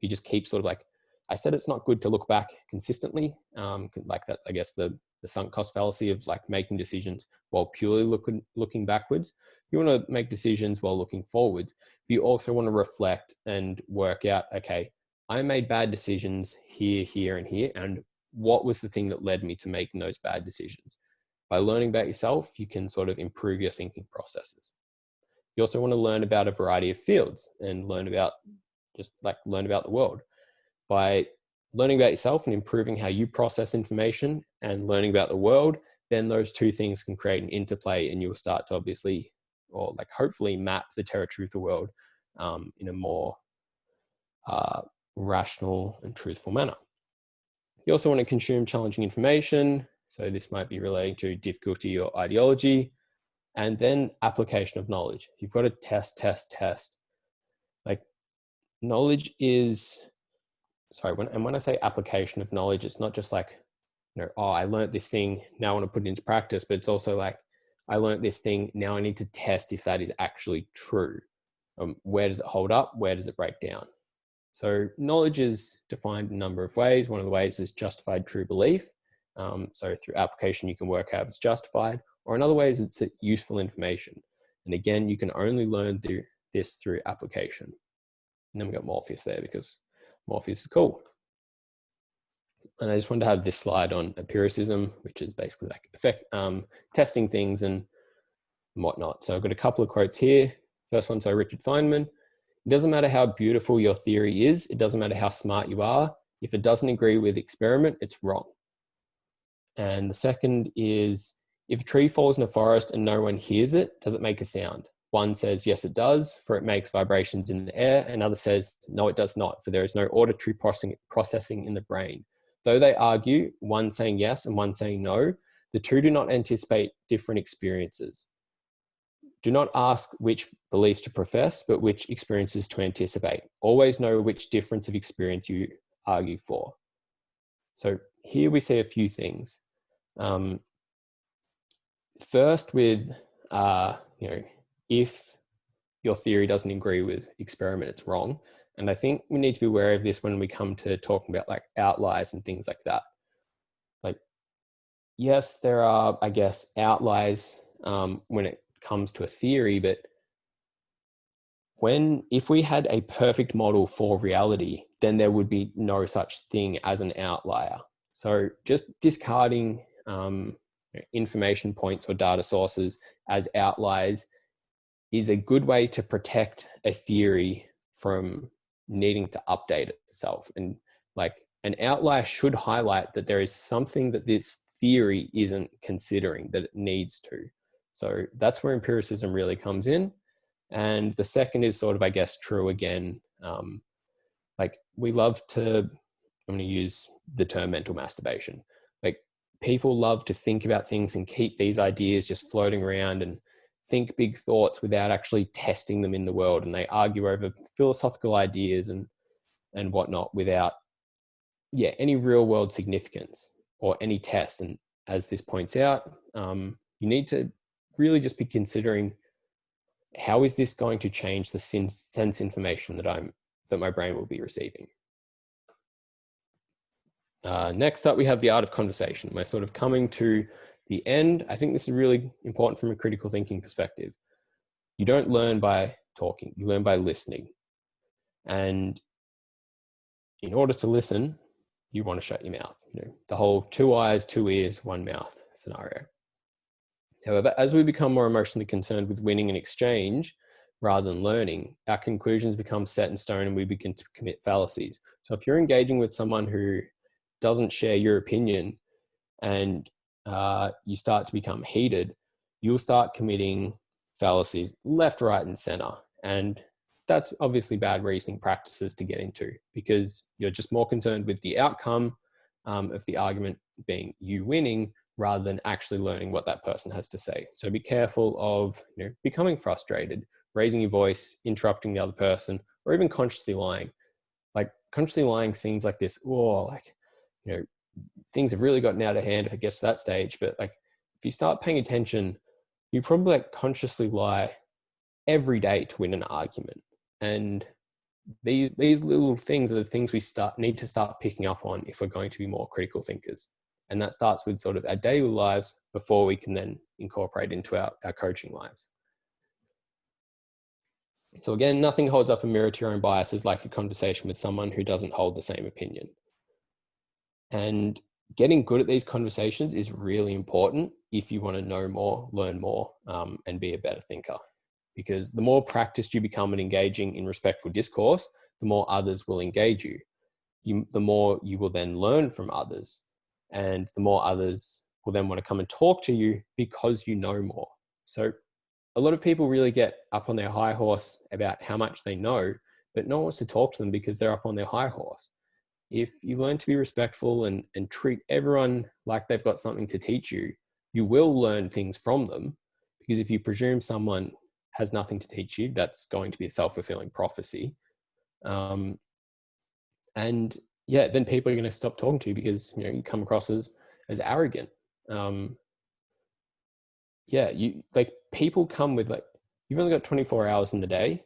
You just keep sort of like, I said, it's not good to look back consistently. Like that's, I guess, the sunk cost fallacy of like making decisions while purely looking backwards. You want to make decisions while looking forwards. You also want to reflect and work out, okay, I made bad decisions here, here, and here. And what was the thing that led me to making those bad decisions? By learning about yourself, you can sort of improve your thinking processes. You also want to learn about a variety of fields and learn about the world. By learning about yourself and improving how you process information and learning about the world, then those two things can create an interplay, and you'll start to obviously, or like hopefully, map the terra-truth world in a more rational and truthful manner. You also want to consume challenging information. So this might be relating to difficulty or ideology. And then application of knowledge. You've got to test. Like knowledge is, when I say application of knowledge, it's not just like, oh, I learned this thing, now I want to put it into practice, but it's also like, I learned this thing, now I need to test if that is actually true. Where does it hold up? Where does it break down? So knowledge is defined in a number of ways. One of the ways is justified true belief. So through application, you can work out if it's justified, or another way is it's useful information. And again, you can only learn this through application. And then we got Morpheus there because Morpheus is cool. And I just wanted to have this slide on empiricism, which is basically like testing things and whatnot. So I've got a couple of quotes here. First one, so Richard Feynman. It doesn't matter how beautiful your theory is. It doesn't matter how smart you are. If it doesn't agree with experiment, it's wrong. And the second is, if a tree falls in a forest and no one hears it, does it make a sound? One says, yes, it does, for it makes vibrations in the air. Another says, no, it does not, for there is no auditory processing in the brain. Though they argue, one saying yes and one saying no, the two do not anticipate different experiences. do not ask which beliefs to profess, but which experiences to anticipate. Always know which difference of experience you argue for. So here we see a few things. First with, if your theory doesn't agree with experiment, it's wrong. And I think we need to be aware of this when we come to talking about like outliers and things like that. Like, yes, there are, I guess, outliers when it comes to a theory, but if we had a perfect model for reality, then there would be no such thing as an outlier. So just discarding information points or data sources as outliers is a good way to protect a theory from needing to update itself. And like an outlier should highlight that there is something that this theory isn't considering that it needs to. So that's where empiricism really comes in. And the second is sort of, I guess, true again. Like we love to, I'm going to use the term mental masturbation. Like people love to think about things and keep these ideas just floating around and think big thoughts without actually testing them in the world. And they argue over philosophical ideas and whatnot without, any real world significance or any test. And as this points out, you need to really just be considering, how is this going to change the sense information that my brain will be receiving? Next up, we have the art of conversation. We're sort of coming to the end. I think this is really important from a critical thinking perspective. You don't learn by talking, you learn by listening. And in order to listen, you want to shut your mouth. The whole 2 eyes, 2 ears, 1 mouth scenario. However, as we become more emotionally concerned with winning an exchange rather than learning, our conclusions become set in stone and we begin to commit fallacies. So if you're engaging with someone who doesn't share your opinion and you start to become heated, you'll start committing fallacies left, right, and center. And that's obviously bad reasoning practices to get into, because you're just more concerned with the outcome of the argument being you winning rather than actually learning what that person has to say. So be careful of becoming frustrated, raising your voice, interrupting the other person, or even consciously lying. Like consciously lying seems like this, things have really gotten out of hand if it gets to that stage. But like if you start paying attention, you probably consciously lie every day to win an argument. And these little things are the things we need to start picking up on if we're going to be more critical thinkers. And that starts with sort of our daily lives before we can then incorporate into our coaching lives. So again, nothing holds up a mirror to your own biases like a conversation with someone who doesn't hold the same opinion. And getting good at these conversations is really important if you want to know more, learn more, and be a better thinker. Because the more practiced you become at engaging in respectful discourse, the more others will engage you. The more you will then learn from others. And the more others will then want to come and talk to you because you know more. So a lot of people really get up on their high horse about how much they know, but no one wants to talk to them because they're up on their high horse. If you learn to be respectful and treat everyone like they've got something to teach you, you will learn things from them. Because if you presume someone has nothing to teach you, that's going to be a self-fulfilling prophecy. Then people are going to stop talking to you because you come across as arrogant. People come with you've only got 24 hours in the day,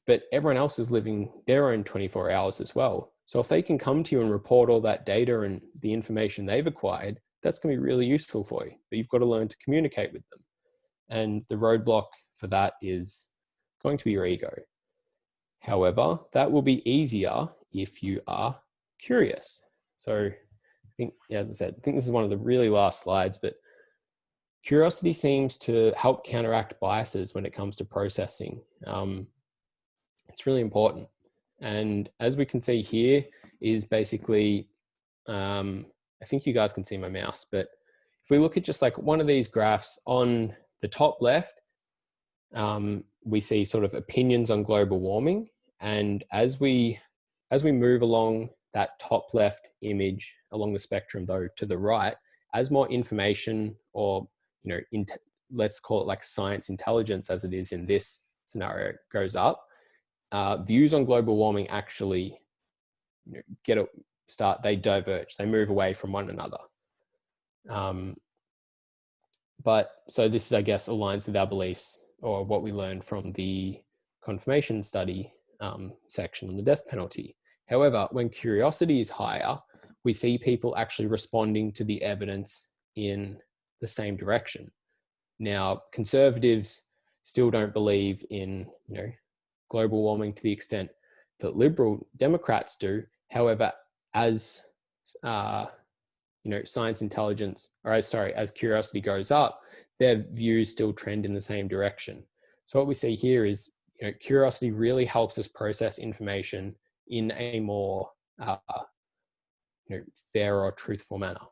but everyone else is living their own 24 hours as well. So if they can come to you and report all that data and the information they've acquired, that's going to be really useful for you. But you've got to learn to communicate with them. And the roadblock for that is going to be your ego. However, that will be easier if you are curious. So I think, as I said, I think this is one of the really last slides, but curiosity seems to help counteract biases when it comes to processing. It's really important. And as we can see here is basically, I think you guys can see my mouse, but if we look at just like one of these graphs on the top left, we see sort of opinions on global warming. And as we move along that top left image along the spectrum though to the right, as more information or let's call it like science intelligence as it is in this scenario goes up, views on global warming actually they diverge, they move away from one another. But so this is, I guess, aligns with our beliefs or what we learned from the confirmation study section on the death penalty. However, when curiosity is higher, we see people actually responding to the evidence in the same direction. Now, conservatives still don't believe in, global warming to the extent that liberal Democrats do. However, as science intelligence, as curiosity goes up, their views still trend in the same direction. So what we see here is, curiosity really helps us process information in a more fair or truthful manner.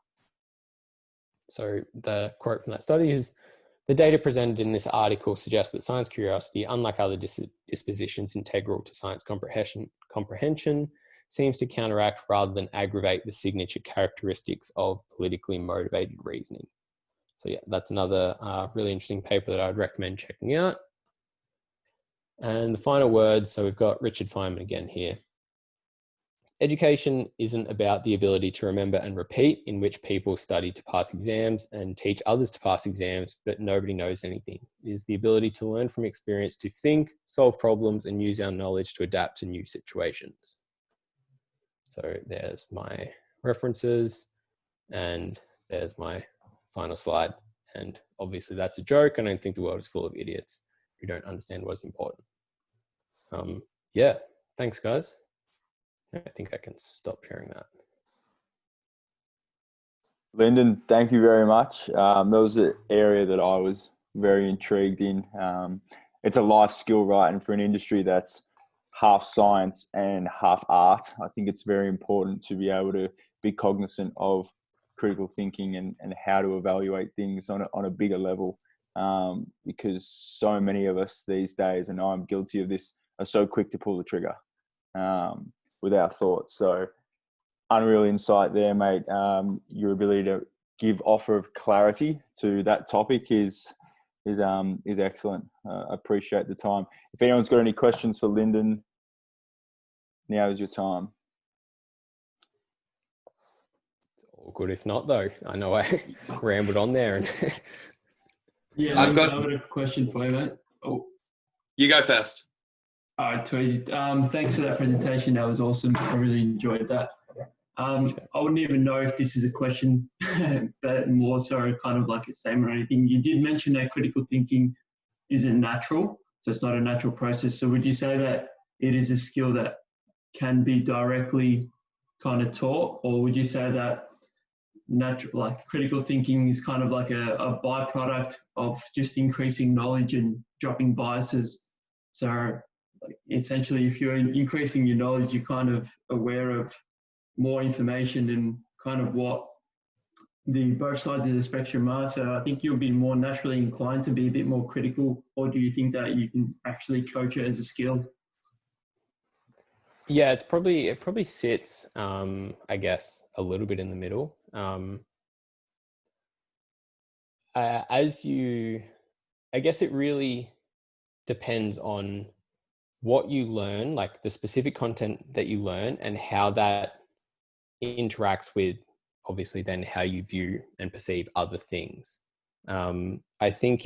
So the quote from that study is, "The data presented in this article suggests that science curiosity, unlike other dispositions integral to science comprehension, seems to counteract rather than aggravate the signature characteristics of politically motivated reasoning." So yeah, that's another really interesting paper that I would recommend checking out. And the final words, so we've got Richard Feynman again here. "Education isn't about the ability to remember and repeat, in which people study to pass exams and teach others to pass exams, but nobody knows anything. It is the ability to learn from experience, to think, solve problems, and use our knowledge to adapt to new situations." So there's my references, and there's my final slide. And obviously that's a joke. I don't think the world is full of idiots who don't understand what's important. Yeah, thanks guys. I think I can stop sharing that. Lyndon, thank you very much. That was an area that I was very intrigued in. It's a life skill, right? And for an industry that's half science and half art, I think it's very important to be able to be cognizant of critical thinking and how to evaluate things on a bigger level. Because so many of us these days, and I'm guilty of this, are so quick to pull the trigger with our thoughts. So unreal insight there, mate. Your ability to give offer of clarity to that topic is excellent. Appreciate the time. If anyone's got any questions for Lyndon, now is your time. It's all good. If not, though, I know I rambled on there. Yeah, I've got a question for you, mate. Oh, you go first. All right, Tweezy. Thanks for that presentation. That was awesome. I really enjoyed that. I wouldn't even know if this is a question, but more so kind of like a statement or anything. You did mention that critical thinking isn't natural, so it's not a natural process. So would you say that it is a skill that can be directly kind of taught, or would you say that critical thinking is kind of like a byproduct of just increasing knowledge and dropping biases? So essentially, if you're increasing your knowledge, you're kind of aware of more information and kind of what the both sides of the spectrum are. So I think you'll be more naturally inclined to be a bit more critical, or do you think that you can actually coach it as a skill? Yeah, it probably sits, I guess, a little bit in the middle. I guess it really depends on what you learn, like the specific content that you learn, and how that interacts with, obviously, then how you view and perceive other things. I think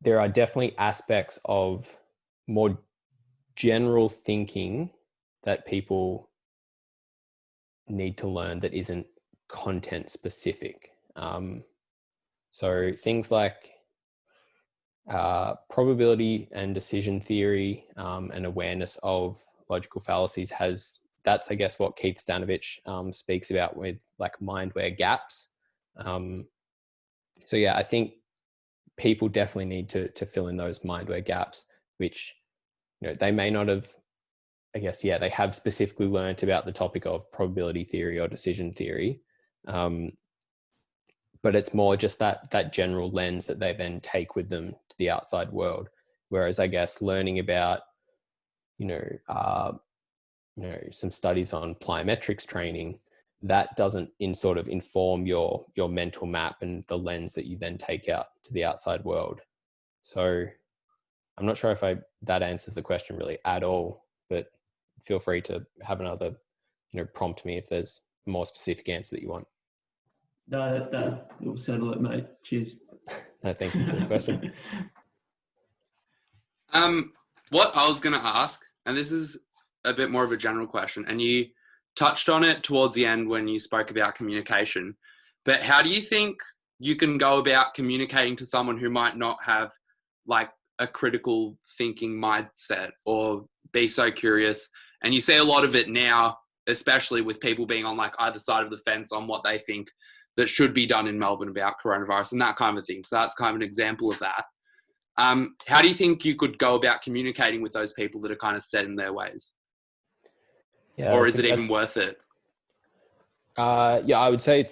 there are definitely aspects of more general thinking that people need to learn that isn't content specific. So things like probability and decision theory and awareness of logical fallacies that's I guess what Keith Stanovich speaks about with like mindware gaps. So yeah, I think people definitely need to fill in those mindware gaps, which they may not have, I guess, they have specifically learned about the topic of probability theory or decision theory. But it's more just that general lens that they then take with them to the outside world. Whereas I guess learning about, some studies on plyometrics training, that doesn't sort of inform your mental map and the lens that you then take out to the outside world. So I'm not sure if that answers the question really at all, but feel free to have another, prompt me if there's a more specific answer that you want. No, that will settle it, mate. Cheers. No, thank you for the question. What I was going to ask, and this is a bit more of a general question, and you touched on it towards the end when you spoke about communication, but how do you think you can go about communicating to someone who might not have like a critical thinking mindset or be so curious? And you see a lot of it now, especially with people being on like either side of the fence on what they think that should be done in Melbourne about coronavirus and that kind of thing. So that's kind of an example of that. How do you think you could go about communicating with those people that are kind of set in their ways? Yeah, or is it even worth it? Yeah, I would say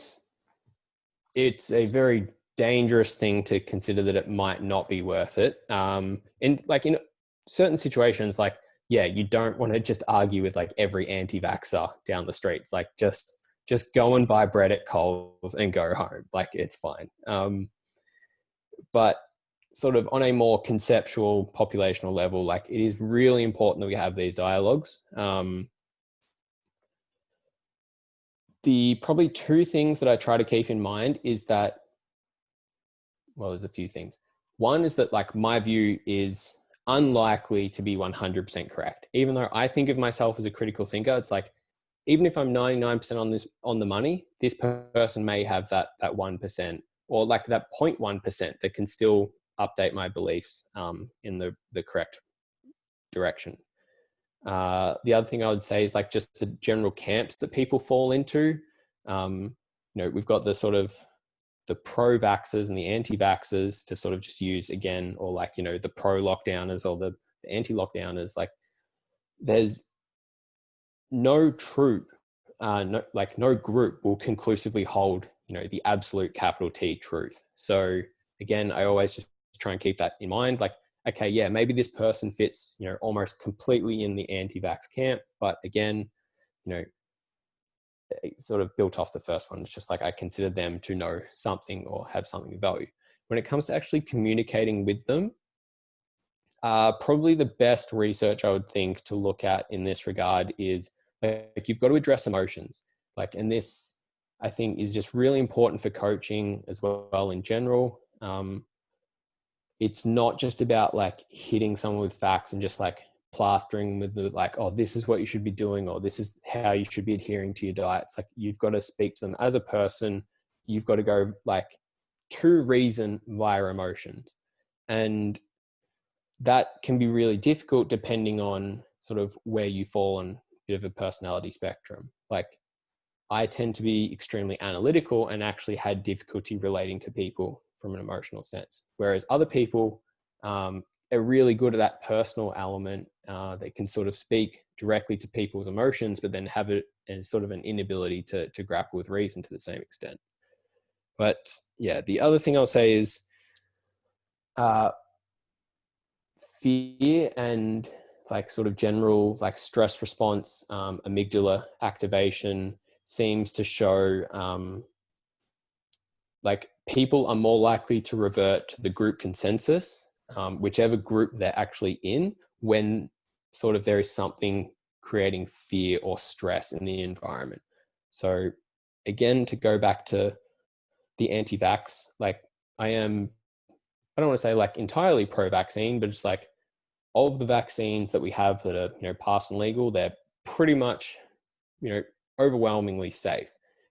it's a very dangerous thing to consider that it might not be worth it. In certain situations, like, yeah, you don't want to just argue with like every anti-vaxxer down the streets. Like just go and buy bread at Coles and go home. Like it's fine. But sort of on a more conceptual populational level, like it is really important that we have these dialogues. The probably two things that I try to keep in mind is that, well, there's a few things. One is that like my view is unlikely to be 100% correct. Even though I think of myself as a critical thinker, it's like, even if I'm 99% on the money, this person may have that 1% or like that 0.1% that can still update my beliefs in the correct direction. The other thing I would say is like just the general camps that people fall into. We've got the sort of the pro-vaxxers and the anti-vaxxers to sort of just use again, or like, the pro-lockdowners or the anti-lockdowners. Like there's no troop, no group will conclusively hold, the absolute capital T truth. So again, I always just try and keep that in mind. Like, okay, yeah, maybe this person fits, almost completely in the anti-vax camp. But again, sort of built off the first one. It's just like, I consider them to know something or have something of value. When it comes to actually communicating with them, probably the best research I would think to look at in this regard is like, you've got to address emotions. Like, and this I think is just really important for coaching as well in general. It's not just about like hitting someone with facts and just like plastering with the like, oh, this is what you should be doing, or this is how you should be adhering to your diet. It's like, you've got to speak to them as a person. You've got to go like to reason via emotions. And that can be really difficult depending on sort of where you fall on a bit of a personality spectrum. Like I tend to be extremely analytical and actually had difficulty relating to people from an emotional sense. Whereas other people are really good at that personal element. They can sort of speak directly to people's emotions, but then have it as sort of an inability to grapple with reason to the same extent. But yeah, the other thing I'll say is fear and like sort of general like stress response, amygdala activation seems to show like people are more likely to revert to the group consensus, whichever group they're actually in, when sort of there is something creating fear or stress in the environment. So again, to go back to the anti-vax, like I don't want to say like entirely pro-vaccine, but it's like of the vaccines that we have that are, passed and legal, they're pretty much, overwhelmingly safe.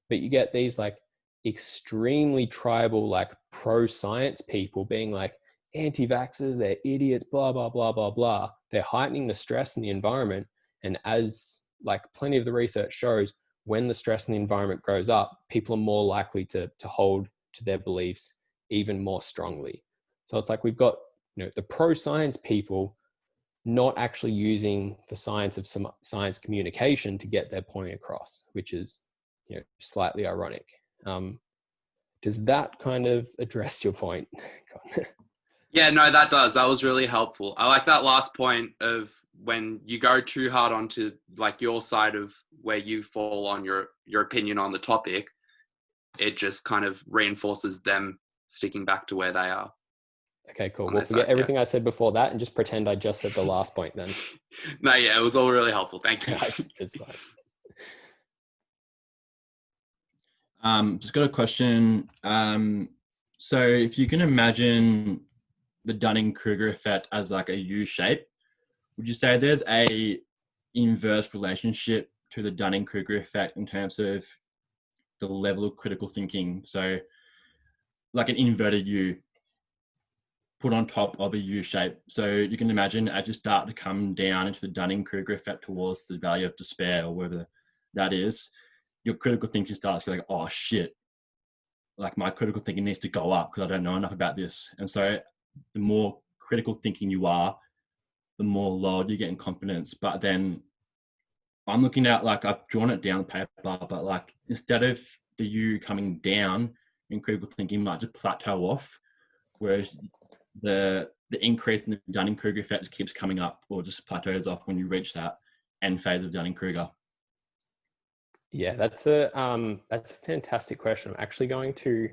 But you get these like extremely tribal, like pro-science people being like, anti-vaxxers, they're idiots, blah, blah, blah, blah, blah. They're heightening the stress in the environment. And as like plenty of the research shows, when the stress in the environment grows up, people are more likely to hold to their beliefs even more strongly. So it's like we've got, the pro-science people not actually using the science of some science communication to get their point across, which is, slightly ironic. Does that kind of address your point? Yeah, no, that does. That was really helpful. I like that last point of when you go too hard onto like your side of where you fall on your opinion on the topic, it just kind of reinforces them sticking back to where they are. Okay, cool. We'll forget everything I said before that and just pretend I just said the last point then. No, yeah, it was all really helpful. Thank you. It's fine. Just got a question. So if you can imagine the Dunning-Kruger effect as like a U shape, would you say there's a inverse relationship to the Dunning-Kruger effect in terms of the level of critical thinking? So like an inverted U put on top of a U shape. So you can imagine as you start to come down into the Dunning-Kruger effect towards the valley of despair or wherever that is, your critical thinking starts to be like, oh shit, like my critical thinking needs to go up because I don't know enough about this. And so the more critical thinking you are, the more lowered you get in confidence. But then I'm looking at, like, I've drawn it down the paper, but like instead of the U coming down in critical thinking, might just plateau off, whereas the increase in the Dunning-Kruger effect just keeps coming up or just plateaus off when you reach that end phase of Dunning-Kruger. Yeah, that's a fantastic question. I'm actually going to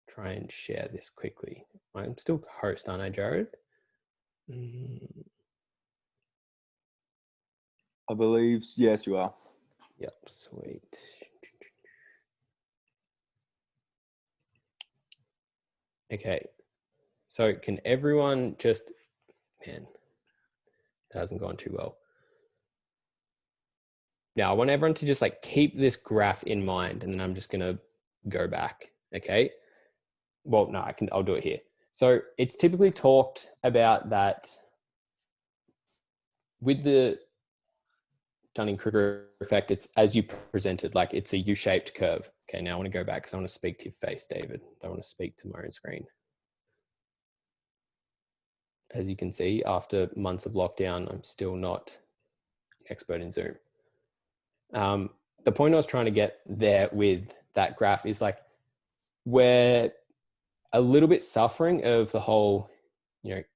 try and share this quickly. I'm still host, aren't I, Jared? I believe, yes, you are. Yep, sweet. Okay, so can everyone just, man, that hasn't gone too well. Now I want everyone to just like keep this graph in mind, and then I'm just gonna go back, okay? Well, no, I'll do it here. So it's typically talked about that with the Dunning-Kruger effect, it's as you presented, like it's a U-shaped curve. Okay, now I want to go back because I want to speak to your face, David. I don't want to speak to my own screen. As you can see, after months of lockdown, I'm still not an expert in Zoom. The point I was trying to get there with that graph is like we're a little bit suffering of the whole,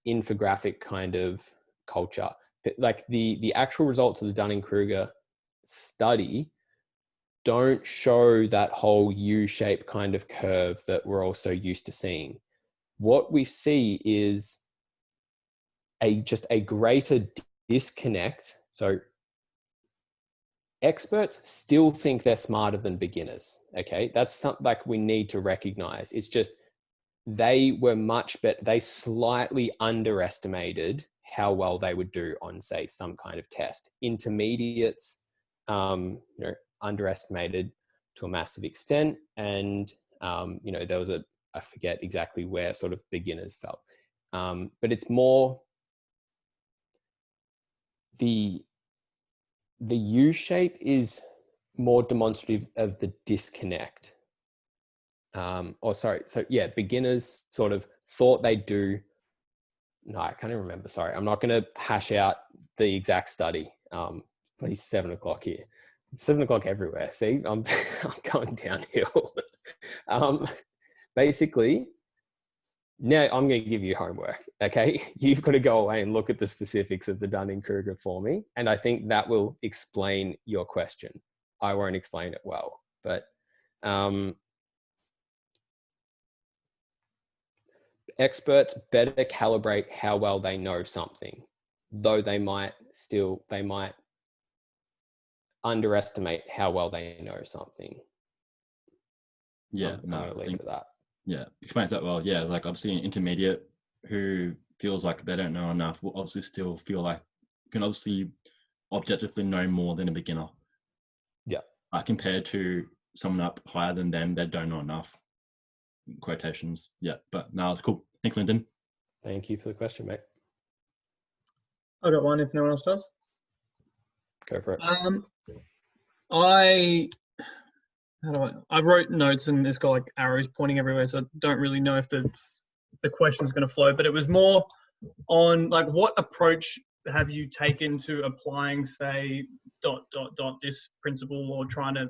infographic kind of culture. But like the actual results of the Dunning-Kruger study don't show that whole U-shaped kind of curve that we're also used to seeing. What we see is just a greater disconnect. So experts still think they're smarter than beginners. Okay, that's something like we need to recognize. It's just they were much better. They slightly underestimated how well they would do on, say, some kind of test. Intermediates, underestimated to a massive extent, and there was I forget exactly where sort of beginners felt, but it's more the U shape is more demonstrative of the disconnect. Beginners sort of thought they'd do. No, I can't even remember. Sorry, I'm not going to hash out the exact study. But it's 7 o'clock here. It's 7 o'clock everywhere. See, I'm going downhill. Basically, now I'm going to give you homework. Okay, you've got to go away and look at the specifics of the Dunning-Kruger for me, and I think that will explain your question. I won't explain it well, but experts better calibrate how well they know something, though they might underestimate how well they know something. Yeah, leave it at that. Yeah, explains that well. Yeah, like obviously an intermediate who feels like they don't know enough will obviously still feel like can obviously objectively know more than a beginner. Yeah. Compared to someone up higher than them that don't know enough. Quotations. Yeah, but no, it's cool. Thanks, Lyndon. Thank you for the question, mate. I got one if no one else does. Go for it. I wrote notes and it's got like arrows pointing everywhere, so I don't really know if the question's going to flow, but it was more on like what approach have you taken to applying, say, ... this principle, or trying to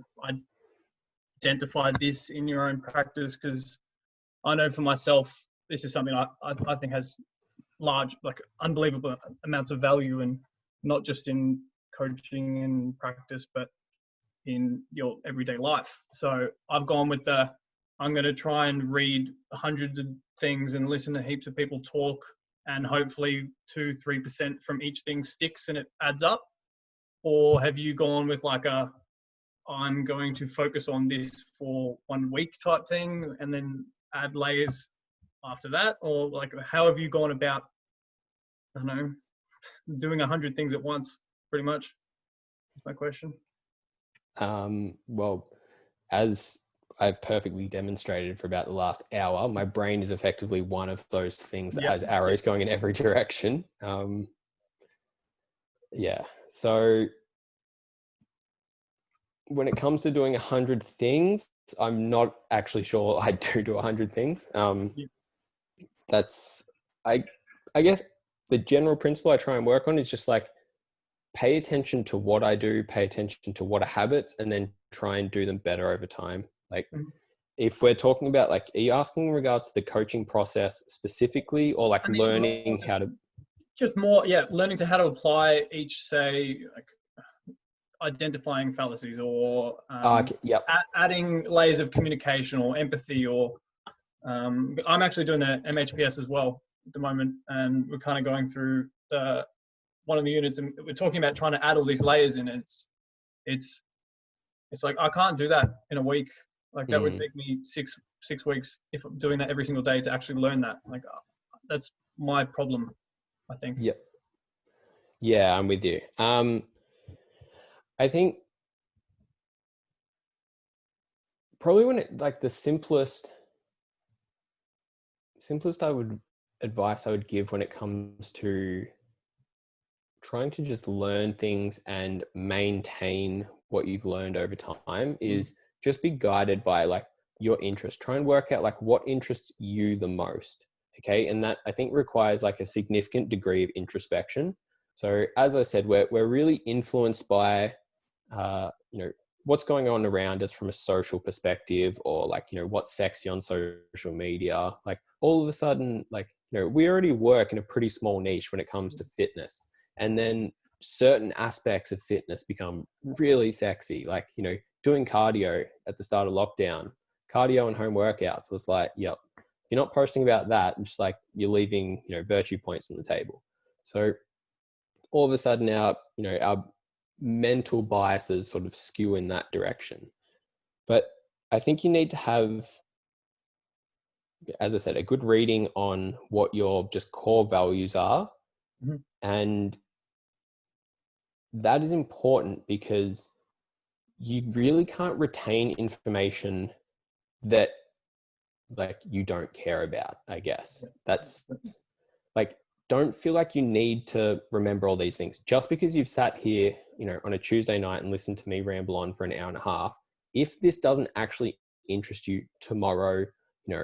identify this in your own practice? Because I know for myself, this is something I think has large, like unbelievable amounts of value, and not just in coaching and practice, but in your everyday life. So I've gone with I'm going to try and read hundreds of things and listen to heaps of people talk, and hopefully 2-3% from each thing sticks and it adds up. Or have you gone with like I'm going to focus on this for 1 week type thing and then add layers after that? Or like, how have you gone about, I don't know, doing 100 things at once, pretty much? That's my question. Well, as I've perfectly demonstrated for about the last hour, my brain is effectively one of those things that has arrows going in every direction. Yeah. So when it comes to doing 100 things, I'm not actually sure I do 100 things. That's, I guess the general principle I try and work on is just like, pay attention to what I do, pay attention to what are habits, and then try and do them better over time. Like, if we're talking about, like, are you asking in regards to the coaching process specifically, or like learning how to? Just more, learning to how to apply each, say, like identifying fallacies, or adding layers of communication or empathy, or I'm actually doing the MHPS as well at the moment, and we're kind of going through one of the units, and we're talking about trying to add all these layers in. And it's like, I can't do that in a week. Like, that would take me six weeks if I'm doing that every single day to actually learn that. Like, that's my problem, I think. Yep. Yeah, I'm with you. I think probably when it, like, the simplest advice I would give when it comes to trying to just learn things and maintain what you've learned over time is just be guided by like your interest. Try and work out like what interests you the most. Okay. And that, I think, requires like a significant degree of introspection. So as I said, we're really influenced by, what's going on around us from a social perspective, or like, what's sexy on social media. Like, all of a sudden, like, we already work in a pretty small niche when it comes to fitness. And then certain aspects of fitness become really sexy. Like, doing cardio at the start of lockdown, cardio and home workouts was like, yep, if you're not posting about that, it's just like you're leaving, virtue points on the table. So all of a sudden our mental biases sort of skew in that direction. But I think you need to have, as I said, a good reading on what your just core values are. And that is important because you really can't retain information that like you don't care about, I guess. That's like, don't feel like you need to remember all these things just because you've sat here, on a Tuesday night and listened to me ramble on for an hour and a half. If this doesn't actually interest you tomorrow,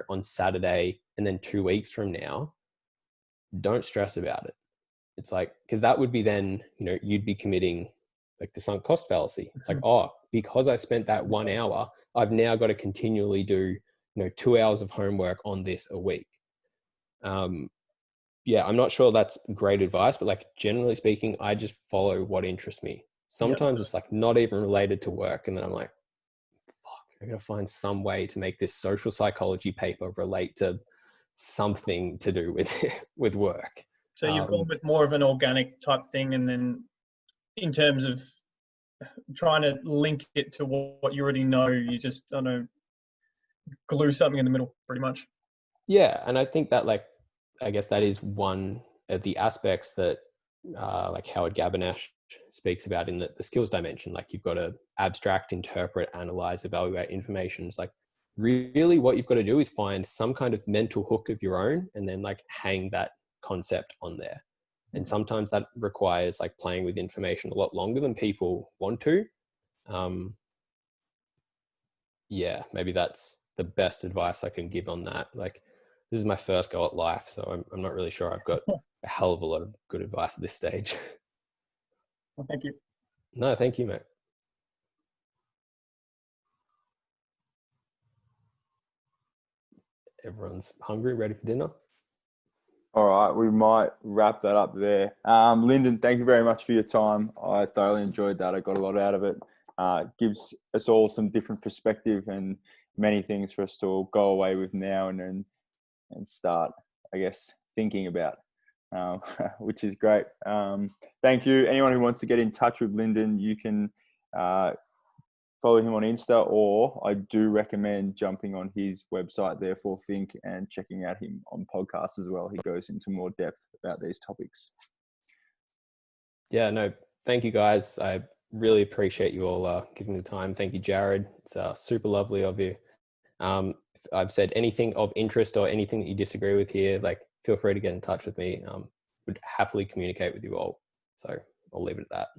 on Saturday, and then 2 weeks from now, don't stress about it. It's like, because that would be then, you'd be committing like the sunk cost fallacy. It's like, oh, because I spent that 1 hour, I've now got to continually do, 2 hours of homework on this a week. Yeah, I'm not sure that's great advice, but like, generally speaking, I just follow what interests me. Sometimes it's like not even related to work. And then I'm like, fuck, I gotta find some way to make this social psychology paper relate to something to do with work. So you've gone with more of an organic type thing, and then in terms of trying to link it to what you already know, you just, I don't know, glue something in the middle, pretty much. Yeah, and I think that, like, I guess that is one of the aspects that like Howard Gabonash speaks about in the skills dimension. Like, you've got to abstract, interpret, analyze, evaluate information. It's like, really what you've got to do is find some kind of mental hook of your own and then like hang that concept on there. And sometimes that requires like playing with information a lot longer than people want to. Yeah, maybe that's the best advice I can give on that. Like, this is my first go at life, so I'm not really sure I've got a hell of a lot of good advice at this stage. Well, thank you. No, thank you, mate. Everyone's hungry, ready for dinner. All right, we might wrap that up there. Lyndon, thank you very much for your time. I thoroughly enjoyed that. I got a lot out of it. Gives us all some different perspective and many things for us to all go away with now and start, I guess, thinking about, which is great. Thank you. Anyone who wants to get in touch with Lyndon, you can follow him on Insta, or I do recommend jumping on his website, Therefore Think, and checking out him on podcasts as well. He goes into more depth about these topics. Yeah, no, thank you guys. I really appreciate you all giving the time. Thank you, Jared. It's super lovely of you. If I've said anything of interest or anything that you disagree with here, like, feel free to get in touch with me. Would happily communicate with you all. So I'll leave it at that.